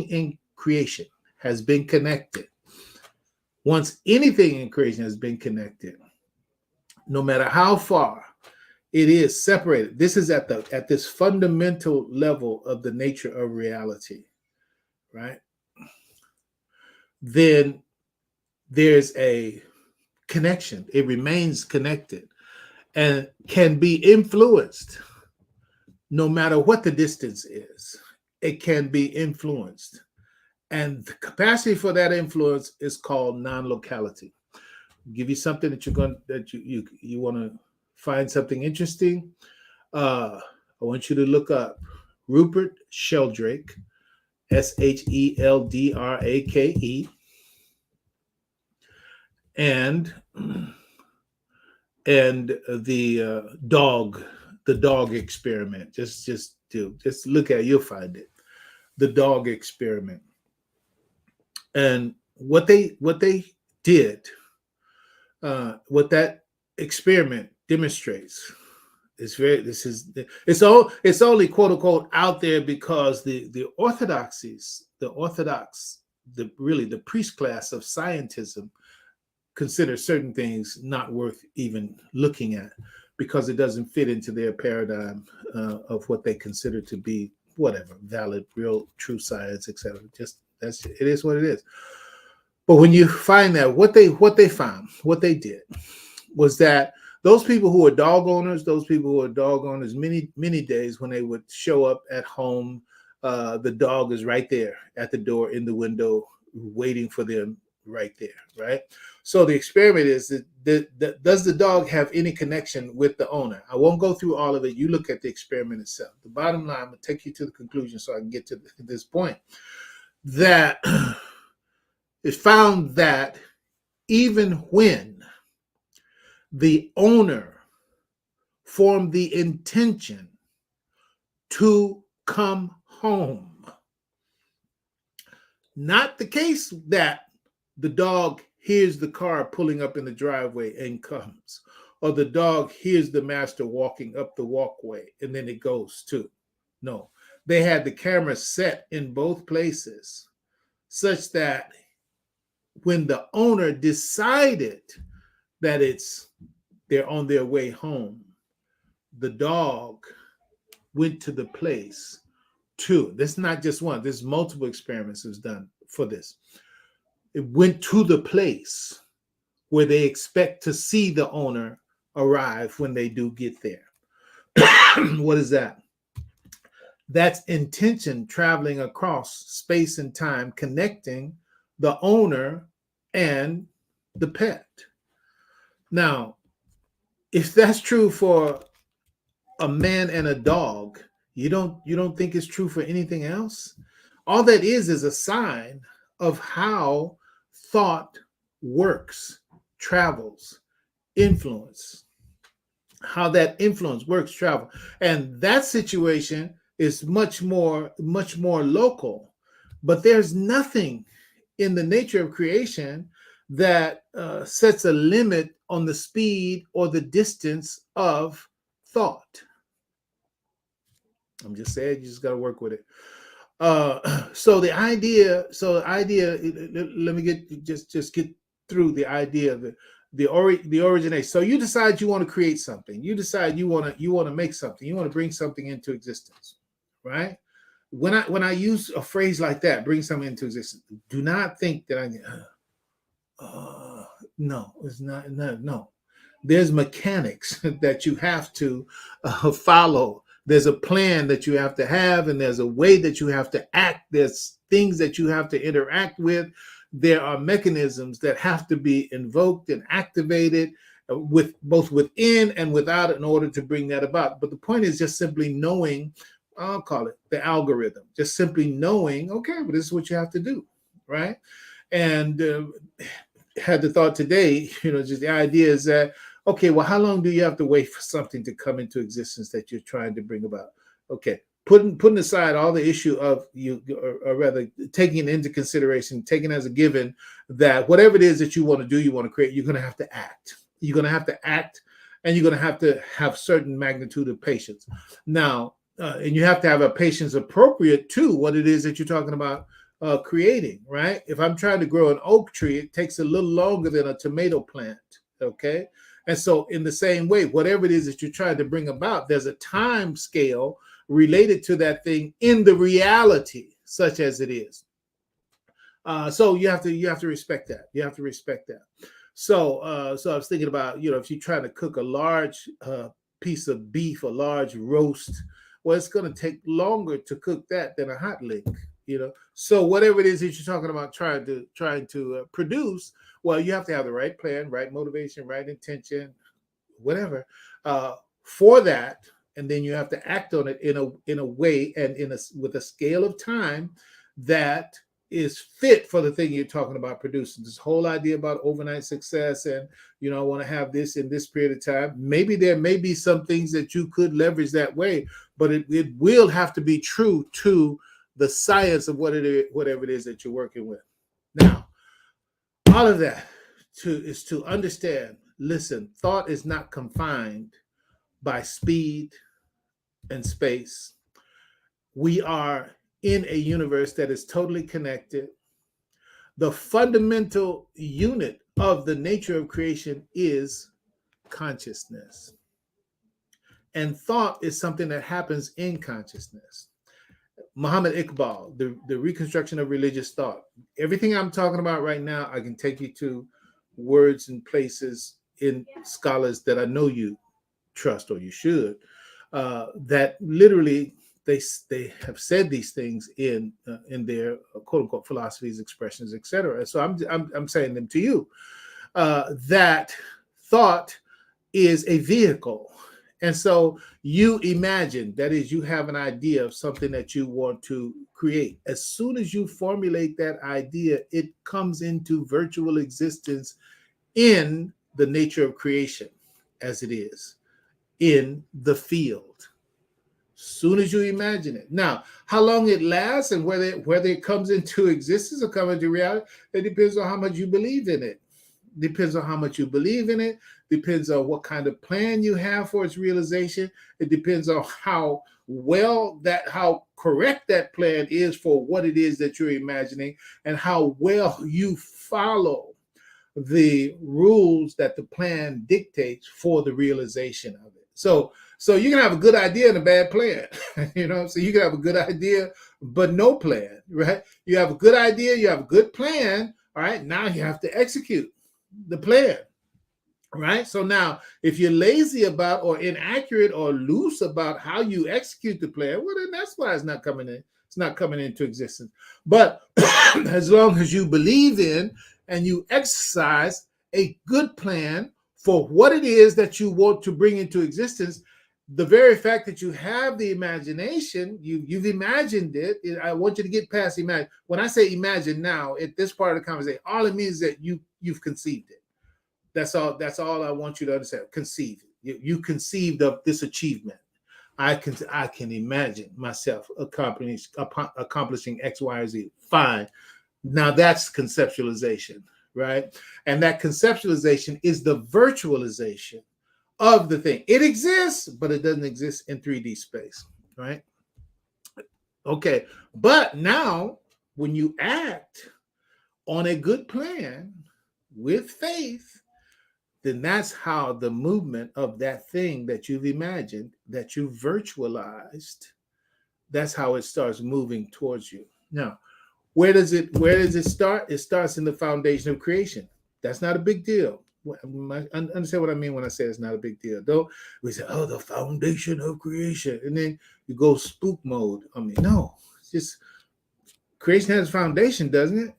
in creation has been connected, no matter how far it is separated, this is at this fundamental level of the nature of reality, right? Then there's a connection. It remains connected and can be influenced no matter what the distance is. It can be influenced. And the capacity for that influence is called non-locality. Give you something that you want to find something interesting. I want you to look up Rupert Sheldrake, Sheldrake, and the dog experiment. Just look at it, you'll find it. The dog experiment. And what they did, what that experiment demonstrates. It's only quote unquote out there because the orthodoxies, the priest class of scientism consider certain things not worth even looking at because it doesn't fit into their paradigm of what they consider to be whatever valid, real, true science, etc. Just it is what it is. But when you find that what they did was that those people who are dog owners, many days when they would show up at home, the dog is right there at the door in the window waiting for them right there, right? So the experiment is that does the dog have any connection with the owner? I won't go through all of it. You look at the experiment itself. The bottom line, I'm going to take you to the conclusion so I can get to this point, that it found that even when the owner formed the intention to come home, not the case that the dog hears the car pulling up in the driveway and comes, or the dog hears the master walking up the walkway and then it goes too. No, they had the camera set in both places such that when the owner decided that they're on their way home, the dog went to the place too. This is not just one. There's multiple experiments was done for this. It went to the place where they expect to see the owner arrive when they do get there. What is that? That's intention traveling across space and time, connecting the owner and the pet. Now, if that's true for a man and a dog, you don't think it's true for anything else? All that is a sign of how thought works, travels, influence, how that influence works, travel. And that situation is much more local. But there's nothing in the nature of creation that sets a limit on the speed or the distance of thought. I'm just saying, you just got to work with it. So the idea, let me get through the idea of the origination. So you decide you want to create something. You decide you want to make something. You want to bring something into existence, right? When I use a phrase like that, bring something into existence, do not think that no, it's not. No, there's mechanics that you have to follow. There's a plan that you have to have, and there's a way that you have to act. There's things that you have to interact with. There are mechanisms that have to be invoked and activated with both within and without in order to bring that about. But the point is just simply knowing, I'll call it the algorithm, just simply knowing, okay, well, this is what you have to do, right? And had the thought today, just the idea is that, okay, well, how long do you have to wait for something to come into existence that you're trying to bring about? Okay, putting aside all the issue of you, or rather taking it into consideration, taking as a given that whatever it is that you want to do, you want to create, you're going to have to act. You're going to have to act, and you're going to have certain magnitude of patience. Now, and you have to have a patience appropriate to what it is that you're talking about creating, right? If I'm trying to grow an oak tree, it takes a little longer than a tomato plant, okay? And so in the same way, whatever it is that you're trying to bring about, there's a time scale related to that thing in the reality, such as it is. So you have to respect that. You have to respect that. So I was thinking about, if you're trying to cook a large piece of beef, a large roast, well, it's going to take longer to cook that than a hot lick. So whatever it is that you're talking about trying to produce, well, you have to have the right plan, right motivation, right intention, whatever for that, and then you have to act on it in a way and with a scale of time that is fit for the thing you're talking about producing. This whole idea about overnight success and I want to have this in this period of time. Maybe there may be some things that you could leverage that way, but it will have to be true to the science of whatever it is that you're working with. Now, all of that is to understand listen, thought is not confined by speed and space. We are in a universe that is totally connected. The fundamental unit of the nature of creation is consciousness. And thought is something that happens in consciousness. Muhammad Iqbal, the reconstruction of religious thought. Everything I'm talking about right now, I can take you to words and places in scholars that I know you trust, or you should, that literally they have said these things in their quote unquote philosophies, expressions, etc. So I'm saying them to you. That thought is a vehicle. And so you imagine, that is, you have an idea of something that you want to create. As soon as you formulate that idea, it comes into virtual existence in the nature of creation as it is, in the field. Soon as you imagine it. Now, how long it lasts and whether it comes into existence or comes into reality, it depends on how much you believe in it. Depends on how much you believe in it. Depends on what kind of plan you have for its realization. It depends on how correct that plan is for what it is that you're imagining, and how well you follow the rules that the plan dictates for the realization of it. So you can have a good idea and a bad plan, so you can have a good idea, but no plan, right? You have a good idea, you have a good plan. All right. Now you have to execute the plan, right? So now if you're lazy about, or inaccurate, or loose about how you execute the plan, well, then that's why it's not coming in. It's not coming into existence. But as long as you believe in and you exercise a good plan for what it is that you want to bring into existence, the very fact that you have the imagination, you've imagined it. I want you to get past imagine. When I say imagine now, at this part of the conversation, all it means is that you've conceived it. That's all I want you to understand. Conceive it. You conceived of this achievement. I can imagine myself accomplishing X, Y, or Z. Fine. Now that's conceptualization, right? And that conceptualization is the virtualization of the thing. It exists, but it doesn't exist in 3D space, right? Okay, but now when you act on a good plan with faith, then that's how the movement of that thing that you've imagined, that you virtualized, that's how it starts moving towards you. Now, where does it start? It starts in the foundation of creation. That's not a big deal. Understand what I mean when I say it's not a big deal. Though we say, oh, the foundation of creation, and then you go spook mode. I mean, no, it's just creation has a foundation, doesn't it?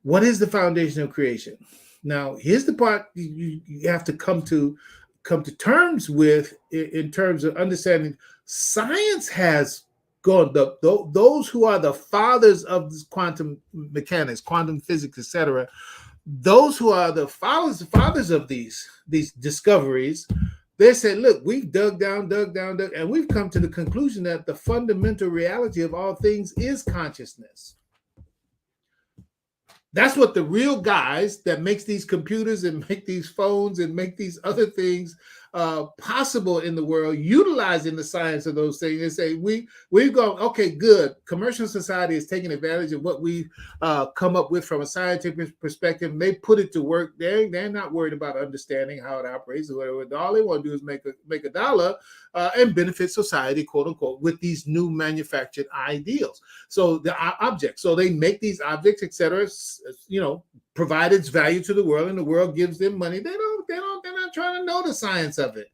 What is the foundation of creation? Now, here's the part you have to come to terms with in terms of understanding. Science has gone, those who are the fathers of this quantum mechanics, quantum physics, etc., those who are the fathers of these discoveries, they said, look, we've dug down, and we've come to the conclusion that the fundamental reality of all things is consciousness. That's what the real guys that makes these computers and make these phones and make these other things possible in the world, utilizing the science of those things. They say, we've gone, okay, good. Commercial society is taking advantage of what we've come up with from a scientific perspective. And they put it to work. They're not worried about understanding how it operates. All they want to do is make a dollar and benefit society, quote unquote, with these new manufactured ideals. So the objects, so they make these objects, etc., provide its value to the world, and the world gives them money. They're not trying to know the science of it.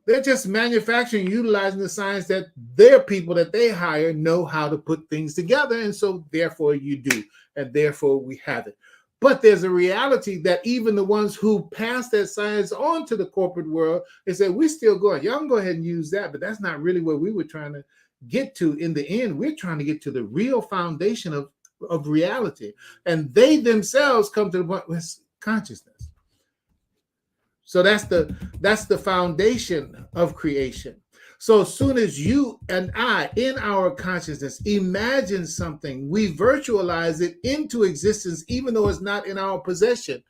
They're just manufacturing, utilizing the science that their people that they hire know how to put things together. And so therefore you do, and therefore we have it. But there's a reality that even the ones who pass that science on to the corporate world, they say, we're still going. Y'all can go ahead and use that, but that's not really where we were trying to get to in the end. We're trying to get to the real foundation of reality. And they themselves come to the point with consciousness. So that's the foundation of creation. So as soon as you and I, in our consciousness, imagine something, we virtualize it into existence, even though it's not in our possession.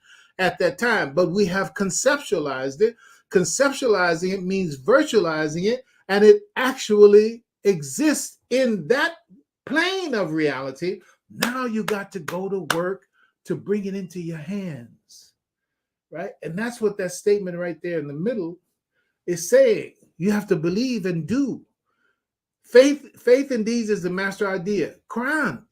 at that time, but we have conceptualized it. Conceptualizing it means virtualizing it, and it actually exists in that plane of reality. Now you got to go to work to bring it into your hands, right? And that's what that statement right there in the middle is saying. You have to believe and do. Faith in deeds is the master idea. Quran.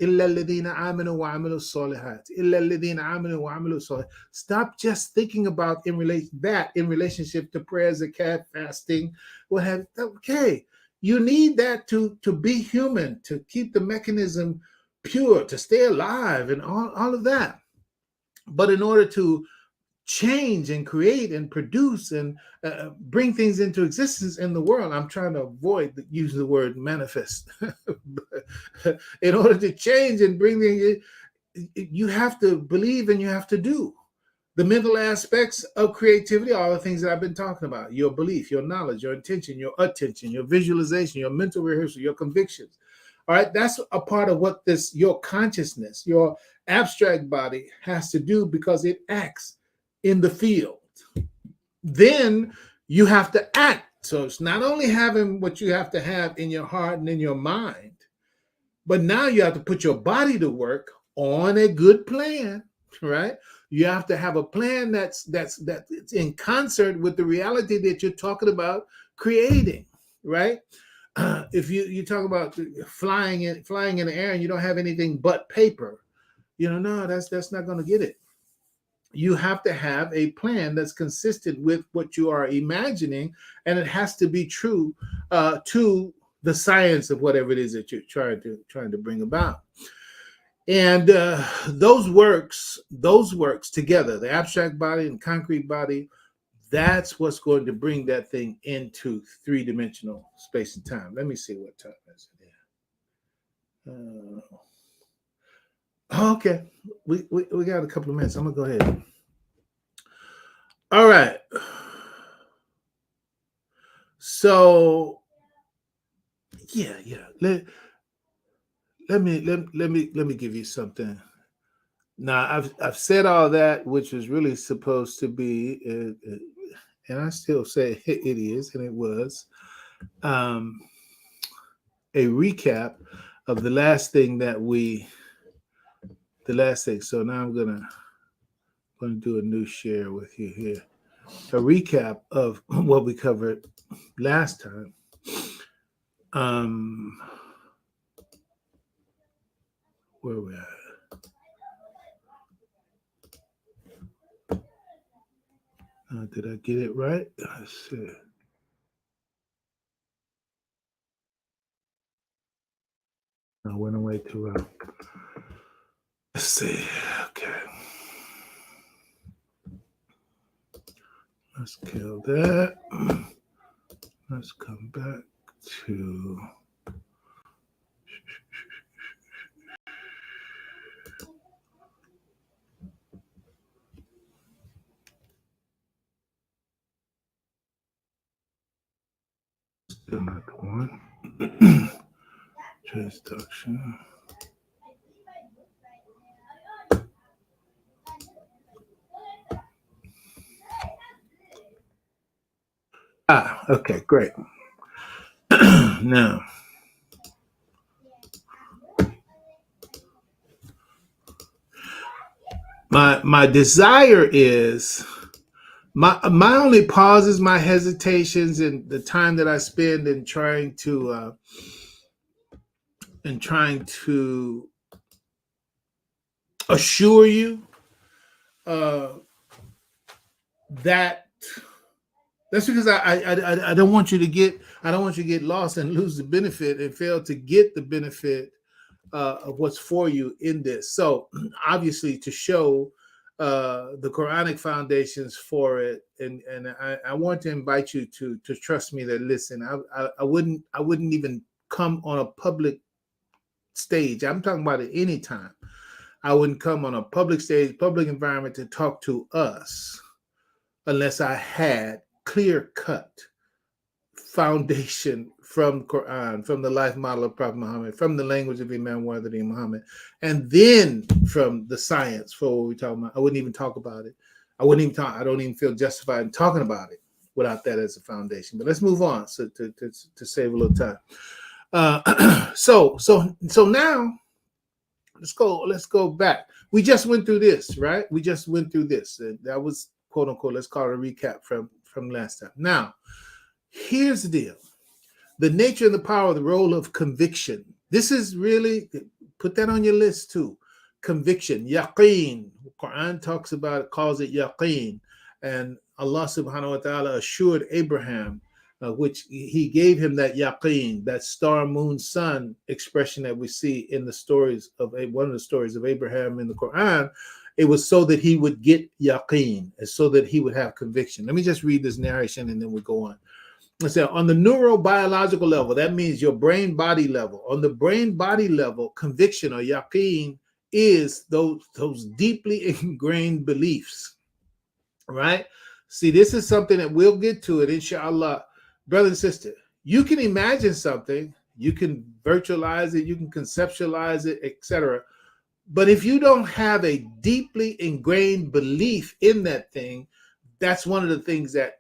Stop just thinking about in relationship to prayers, zakat, fasting, what have. Okay, you need that to be human, to keep the mechanism pure, to stay alive, and all of that. But in order to change and create and produce and bring things into existence in the world. I'm trying to avoid using the word manifest. In order to change and bring things, you have to believe and you have to do. The mental aspects of creativity are the things that I've been talking about. Your belief, your knowledge, your intention, your attention, your visualization, your mental rehearsal, your convictions. All right, that's a part of what your consciousness, your abstract body has to do, because it acts in the field. Then you have to act. So it's not only having what you have to have in your heart and in your mind, but now you have to put your body to work on a good plan, right? You have to have a plan that's in concert with the reality that you're talking about creating, right? If you talk about flying in the air and you don't have anything but paper, no, that's not going to get it. You have to have a plan that's consistent with what you are imagining, and it has to be true to the science of whatever it is that you're trying to bring about. And those works together, the abstract body and concrete body, that's what's going to bring that thing into three-dimensional space and time. Let me see what time is it. Okay, we got a couple of minutes. I'm gonna go ahead. All right. So yeah. Let me give you something. Now I've said all that, which was really supposed to be, and I still say it is, and it was, a recap of the last thing. So now I'm gonna do a new share with you here. A recap of what we covered last time. Where we at? Did I get it right? Let's see. I went away too well. Let's see. Okay. Let's kill that. Let's come back to still not the one. Transduction. Okay, great. Now, my desire is, my only pauses, my hesitations, and the time that I spend in trying to assure you that's because I don't want you to get lost and lose the benefit and fail to get the benefit of what's for you in this. So obviously to show the Quranic foundations for it, and I want to invite you to trust me that, listen, I wouldn't even come on a public stage. I'm talking about it anytime. I wouldn't come on a public stage, public environment to talk to us unless I had clear-cut foundation from Quran, from the life model of Prophet Muhammad, from the language of Imam Muhammad, and then from the science for what we're talking about. I wouldn't even talk about it I wouldn't even talk. I don't even feel justified in talking about it without that as a foundation. But let's move on to save a little time. So now let's go back. We just went through this, right? We just went through this. And that was quote unquote, let's call it a recap from last time. Now, here's the deal. The nature and the power of the role of conviction. This is really, put that on your list too. Conviction, yaqeen. Quran talks about it, calls it yaqeen. And Allah subhanahu wa ta'ala assured Abraham, which he gave him that yaqeen, that star, moon, sun expression that we see in the stories of one of the stories of Abraham in the Quran. It was so that he would get yaqeen, and so that he would have conviction. Let me just read this narration and then we'll go on. It said, on the neurobiological level, that means your brain-body level. On the brain-body level, conviction or yaqeen is those deeply ingrained beliefs, right? See, this is something that we'll get to it, inshallah. Brother and sister, you can imagine something, you can virtualize it, you can conceptualize it, etc. But if you don't have a deeply ingrained belief in that thing, that's one of the things that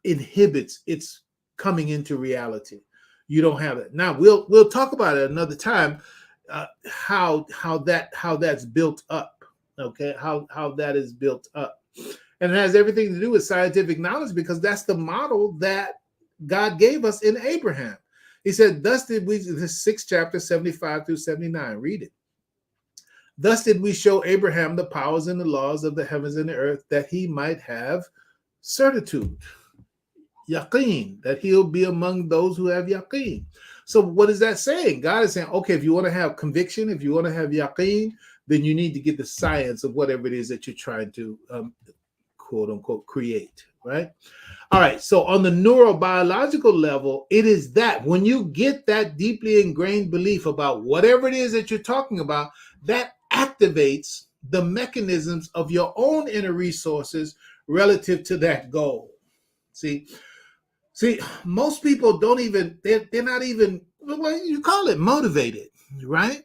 inhibits its coming into reality. You don't have it. Now we'll talk about it another time, how that's built up. Okay, how that is built up, and it has everything to do with scientific knowledge, because that's the model that God gave us in Abraham. He said, "Thus did we." The 6th chapter, 75 through 79. Read it. Thus did we show Abraham the powers and the laws of the heavens and the earth, that he might have certitude. Yaqeen, that he'll be among those who have yaqeen. So what is that saying? God is saying, okay, if you want to have conviction, if you want to have yaqeen, then you need to get the science of whatever it is that you're trying to quote unquote create, right? All right, so on the neurobiological level, it is that when you get that deeply ingrained belief about whatever it is that you're talking about, that activates the mechanisms of your own inner resources relative to that goal. See, most people don't even, they're not even, well, you call it motivated, right?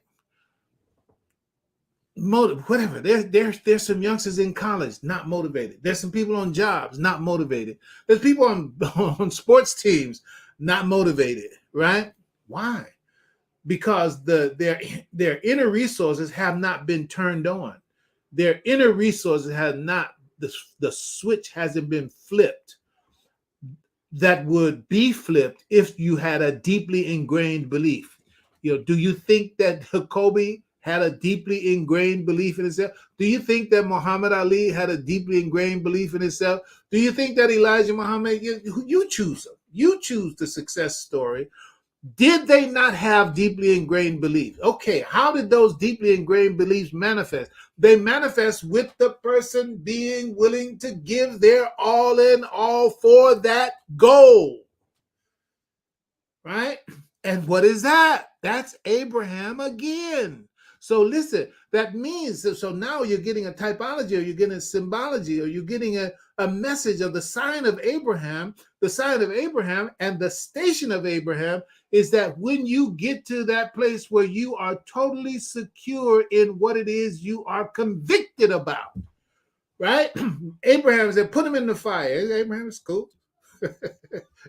Whatever. There's some youngsters in college not motivated. There's some people on jobs not motivated. There's people on sports teams not motivated, right? Why? Because their inner resources have not been turned on. Their inner resources have not, the switch hasn't been flipped. That would be flipped if you had a deeply ingrained belief. Do you think that Kobe had a deeply ingrained belief in himself? Do you think that Muhammad Ali had a deeply ingrained belief in himself? Do you think that Elijah Muhammad, you choose them. You choose the success story. Did they not have deeply ingrained beliefs? Okay, how did those deeply ingrained beliefs manifest? They manifest with the person being willing to give their all in all for that goal, right? And what is that? That's Abraham again. So listen, that means, so now you're getting a typology, or you're getting a symbology, or you're getting a message of the sign of Abraham. The sign of Abraham and the station of Abraham is that when you get to that place where you are totally secure in what it is you are convicted about, right? Abraham said, put him in the fire. Abraham is cool.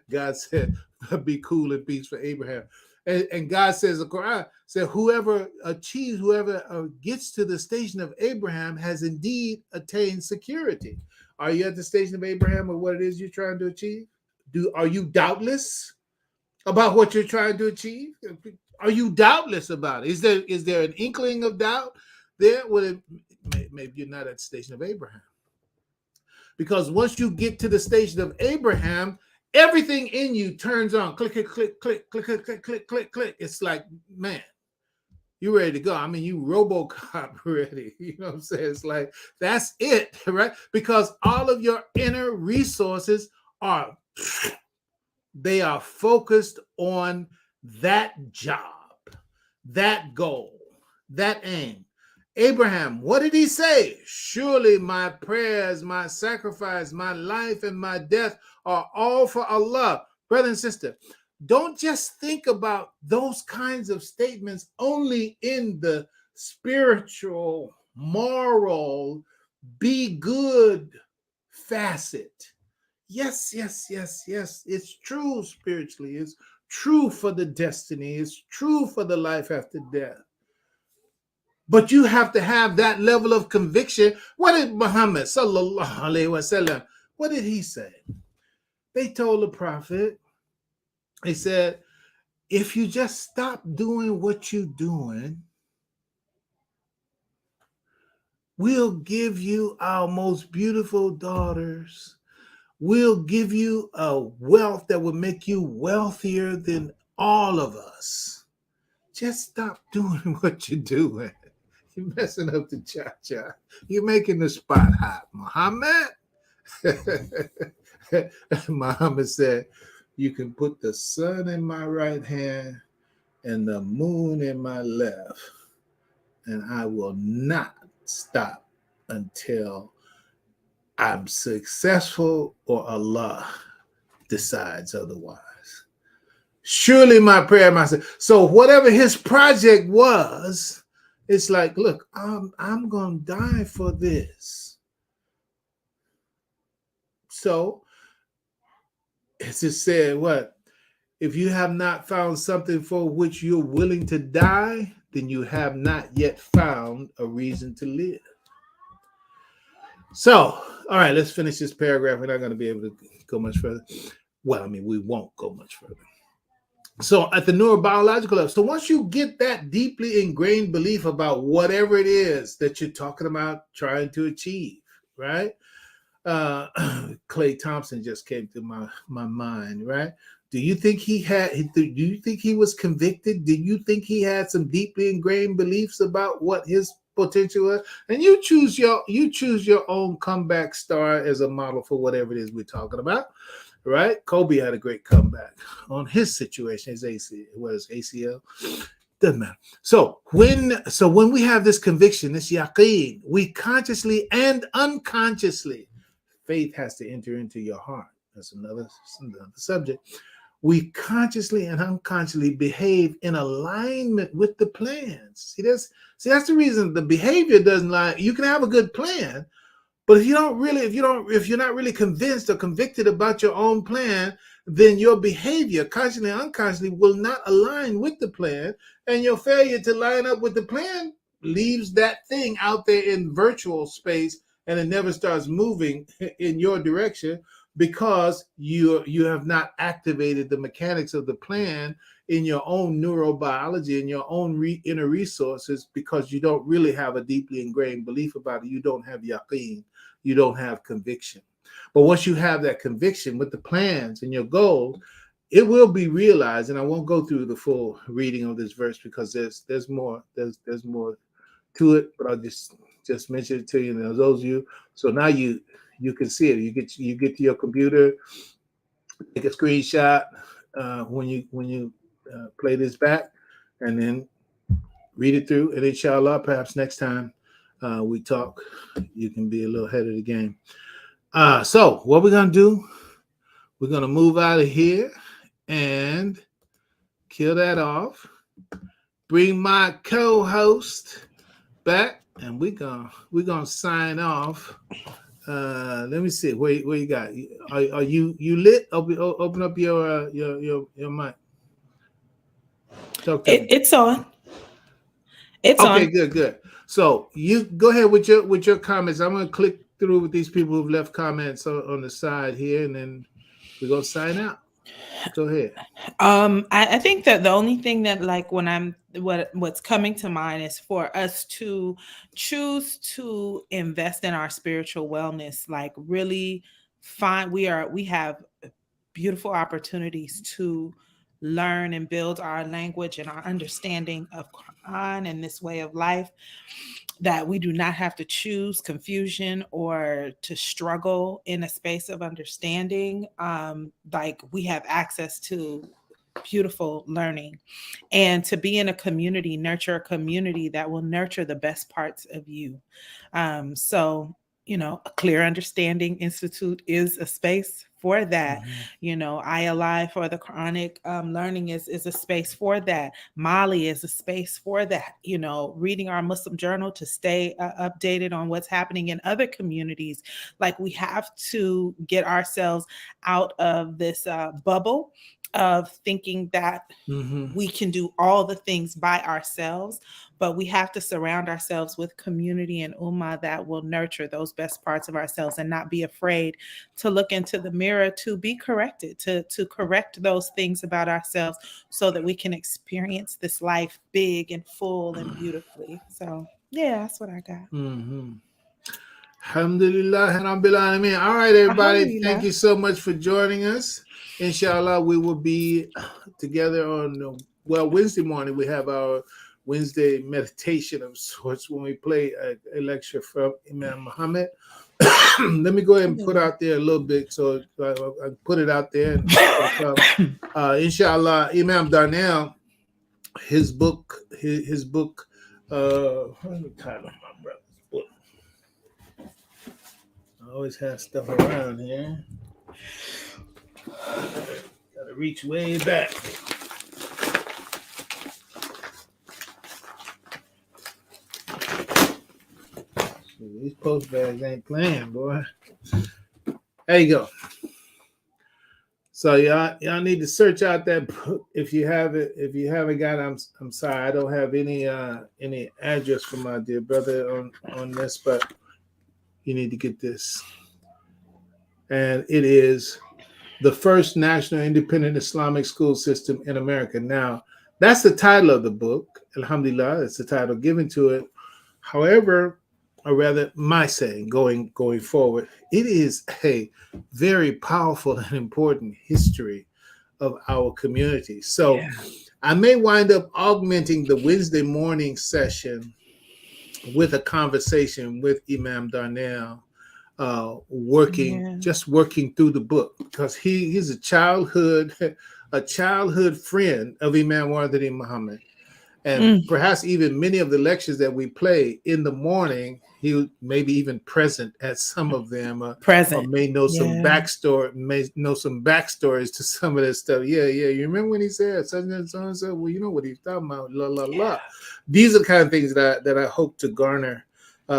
God said, be cool and peace for Abraham. And God says, the Quran said, whoever gets to the station of Abraham has indeed attained security. Are you at the station of Abraham or what it is you're trying to achieve? Are you doubtless about what you're trying to achieve? Are you doubtless about it? Is there an inkling of doubt there? Well, maybe you're not at the station of Abraham. Because once you get to the station of Abraham, everything in you turns on. Click, click, click, click, click, click, click, click, click, click. It's like, man, you ready to go. I mean, you RoboCop ready. You know what I'm saying? It's like, that's it, right? Because all of your inner resources they are focused on that job, that goal, that aim. Abraham, what did he say? Surely my prayers, my sacrifice, my life, and my death are all for Allah. Brother and sister, don't just think about those kinds of statements only in the spiritual, moral, be good facet. Yes, yes, yes, yes. It's true spiritually. It's true for the destiny. It's true for the life after death. But you have to have that level of conviction. What did Muhammad sallallahu alaihi wasallam? What did he say? They told the prophet. They said, if you just stop doing what you're doing, we'll give you our most beautiful daughters. We'll give you a wealth that will make you wealthier than all of us. Just stop doing what you're doing. You're messing up the cha-cha. You're making the spot hot, Muhammad. Muhammad said, you can put the sun in my right hand and the moon in my left, and I will not stop until I'm successful or Allah decides otherwise. Surely my prayer, myself. So whatever his project was, it's like, look, I'm going to die for this. So it's just said, what? If you have not found something for which you're willing to die, then you have not yet found a reason to live. So, all right, let's finish this paragraph. We're not going to be able to go much further. Well, I mean, we won't go much further. So at the neurobiological level, so once you get that deeply ingrained belief about whatever it is that you're talking about trying to achieve, right? Clay Thompson just came to my mind, right? Do you think he was convicted? Do you think he had some deeply ingrained beliefs about what his potential was? And you choose your own comeback star as a model for whatever it is we're talking about, right? Kobe had a great comeback on his situation. His ACL. Doesn't matter. So when we have this conviction, this yaqeen, we consciously and unconsciously, faith has to enter into your heart. That's another subject. We consciously and unconsciously behave in alignment with the plans. See, that's the reason the behavior doesn't lie. You can have a good plan, but if you're not really convinced or convicted about your own plan, then your behavior, consciously and unconsciously, will not align with the plan, and your failure to line up with the plan leaves that thing out there in virtual space, and it never starts moving in your direction because you have not activated the mechanics of the plan in your own neurobiology, in your own inner resources, because you don't really have a deeply ingrained belief about it. You don't have yaqeen. You don't have conviction. But once you have that conviction with the plans and your goals, it will be realized. And I won't go through the full reading of this verse because there's more to it, but I'll just mention it to you. And those of you, so now you can see it. You get to your computer, take a screenshot when you play this back, and then read it through. And inshallah, perhaps next time we talk, you can be a little ahead of the game. So what we're gonna do? We're gonna move out of here and kill that off. Bring my co-host back, and we're gonna sign off. Let me see where you got. Are you lit? Open up your mic. Talk to me. It's on. It's okay, on. good. So you go ahead with your comments. I'm gonna click through with these people who've left comments on the side here, and then we're gonna sign out. Go ahead. I think that the only thing that, like, what's coming to mind is for us to choose to invest in our spiritual wellness, like really we have beautiful opportunities to learn and build our language and our understanding of Quran and this way of life, that we do not have to choose confusion or to struggle in a space of understanding. Like, we have access to beautiful learning, and to be in a community, nurture a community that will nurture the best parts of you. So, a Clear Understanding Institute is a space for that. Mhm. You know, I Alive for the Quranic learning is a space for that. Mali is a space for that. You know, reading our Muslim journal to stay updated on what's happening in other communities. Like, we have to get ourselves out of this bubble of thinking that Mhm. we can do all the things by ourselves, but we have to surround ourselves with community and ummah that will nurture those best parts of ourselves and not be afraid to look into the mirror to be corrected, to correct those things about ourselves so that we can experience this life big and full and beautifully. So yeah, that's what I got. Mhm. Alhamdulillah and Rabbil Alameen. All right, everybody. Thank Alhamdulillah. you so much for joining us. Inshallah, we will be together on, Wednesday morning. We have our Wednesday meditation of sorts when we play a lecture from Imam Muhammad. Let me go ahead and put out there a little bit so I put it out there. And inshallah, Imam Darnell, his book, what's the title of my brother's book? I always have stuff around here. Gotta reach way back. These post bags ain't playing, boy. There you go. So y'all need to search out that book if you have it. If you haven't got it, I'm sorry, I don't have any address for my dear brother on this, but you need to get this. And it is the first national independent Islamic school system in America. Now, that's the title of the book. Alhamdulillah, it's the title given to it. However, or rather, my saying going forward, it is a very powerful and important history of our community. So I may wind up augmenting the Wednesday morning session with a conversation with Imam Darnell, working through the book, because he's a childhood friend of Imam Wardani Muhammad. And perhaps even many of the lectures that we play in the morning, he was maybe even present at some of them, or may know some backstory, backstories to some of that stuff. Yeah. You remember when he said such and so and so? Well, you know what he's talking about. La la la. These are the kind of things that I hope to garner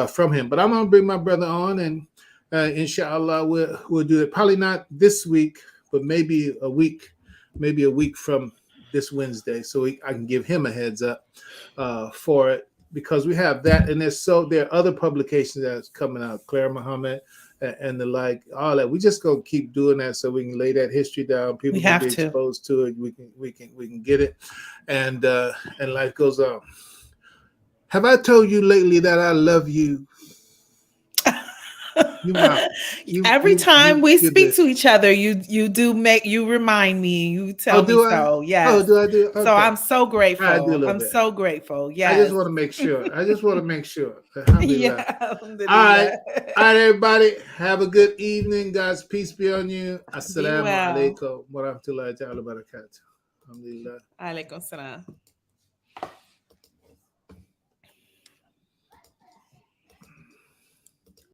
from him. But I'm gonna bring my brother on, and inshallah we'll do it. Probably not this week, but maybe a week from this Wednesday, so I can give him a heads up for it, because we have that, and there are other publications that's coming out, Claire Muhammad and the like, all that. We just gonna keep doing that so we can lay that history down. People can be exposed to it. We can get it, and life goes on. Have I told you lately that I love you? Every time we speak to each other, you remind me, you tell me so. Yes. Oh, do I do? Okay. So I'm so grateful. I'm bit. so grateful. Yes. I just want to make sure. Alhamdulillah. All right, everybody. Have a good evening. God's peace be on you. Assalamu alaikum wa rahmatullahi wa barakatuh. Alhamdulillah. Alaikum salam.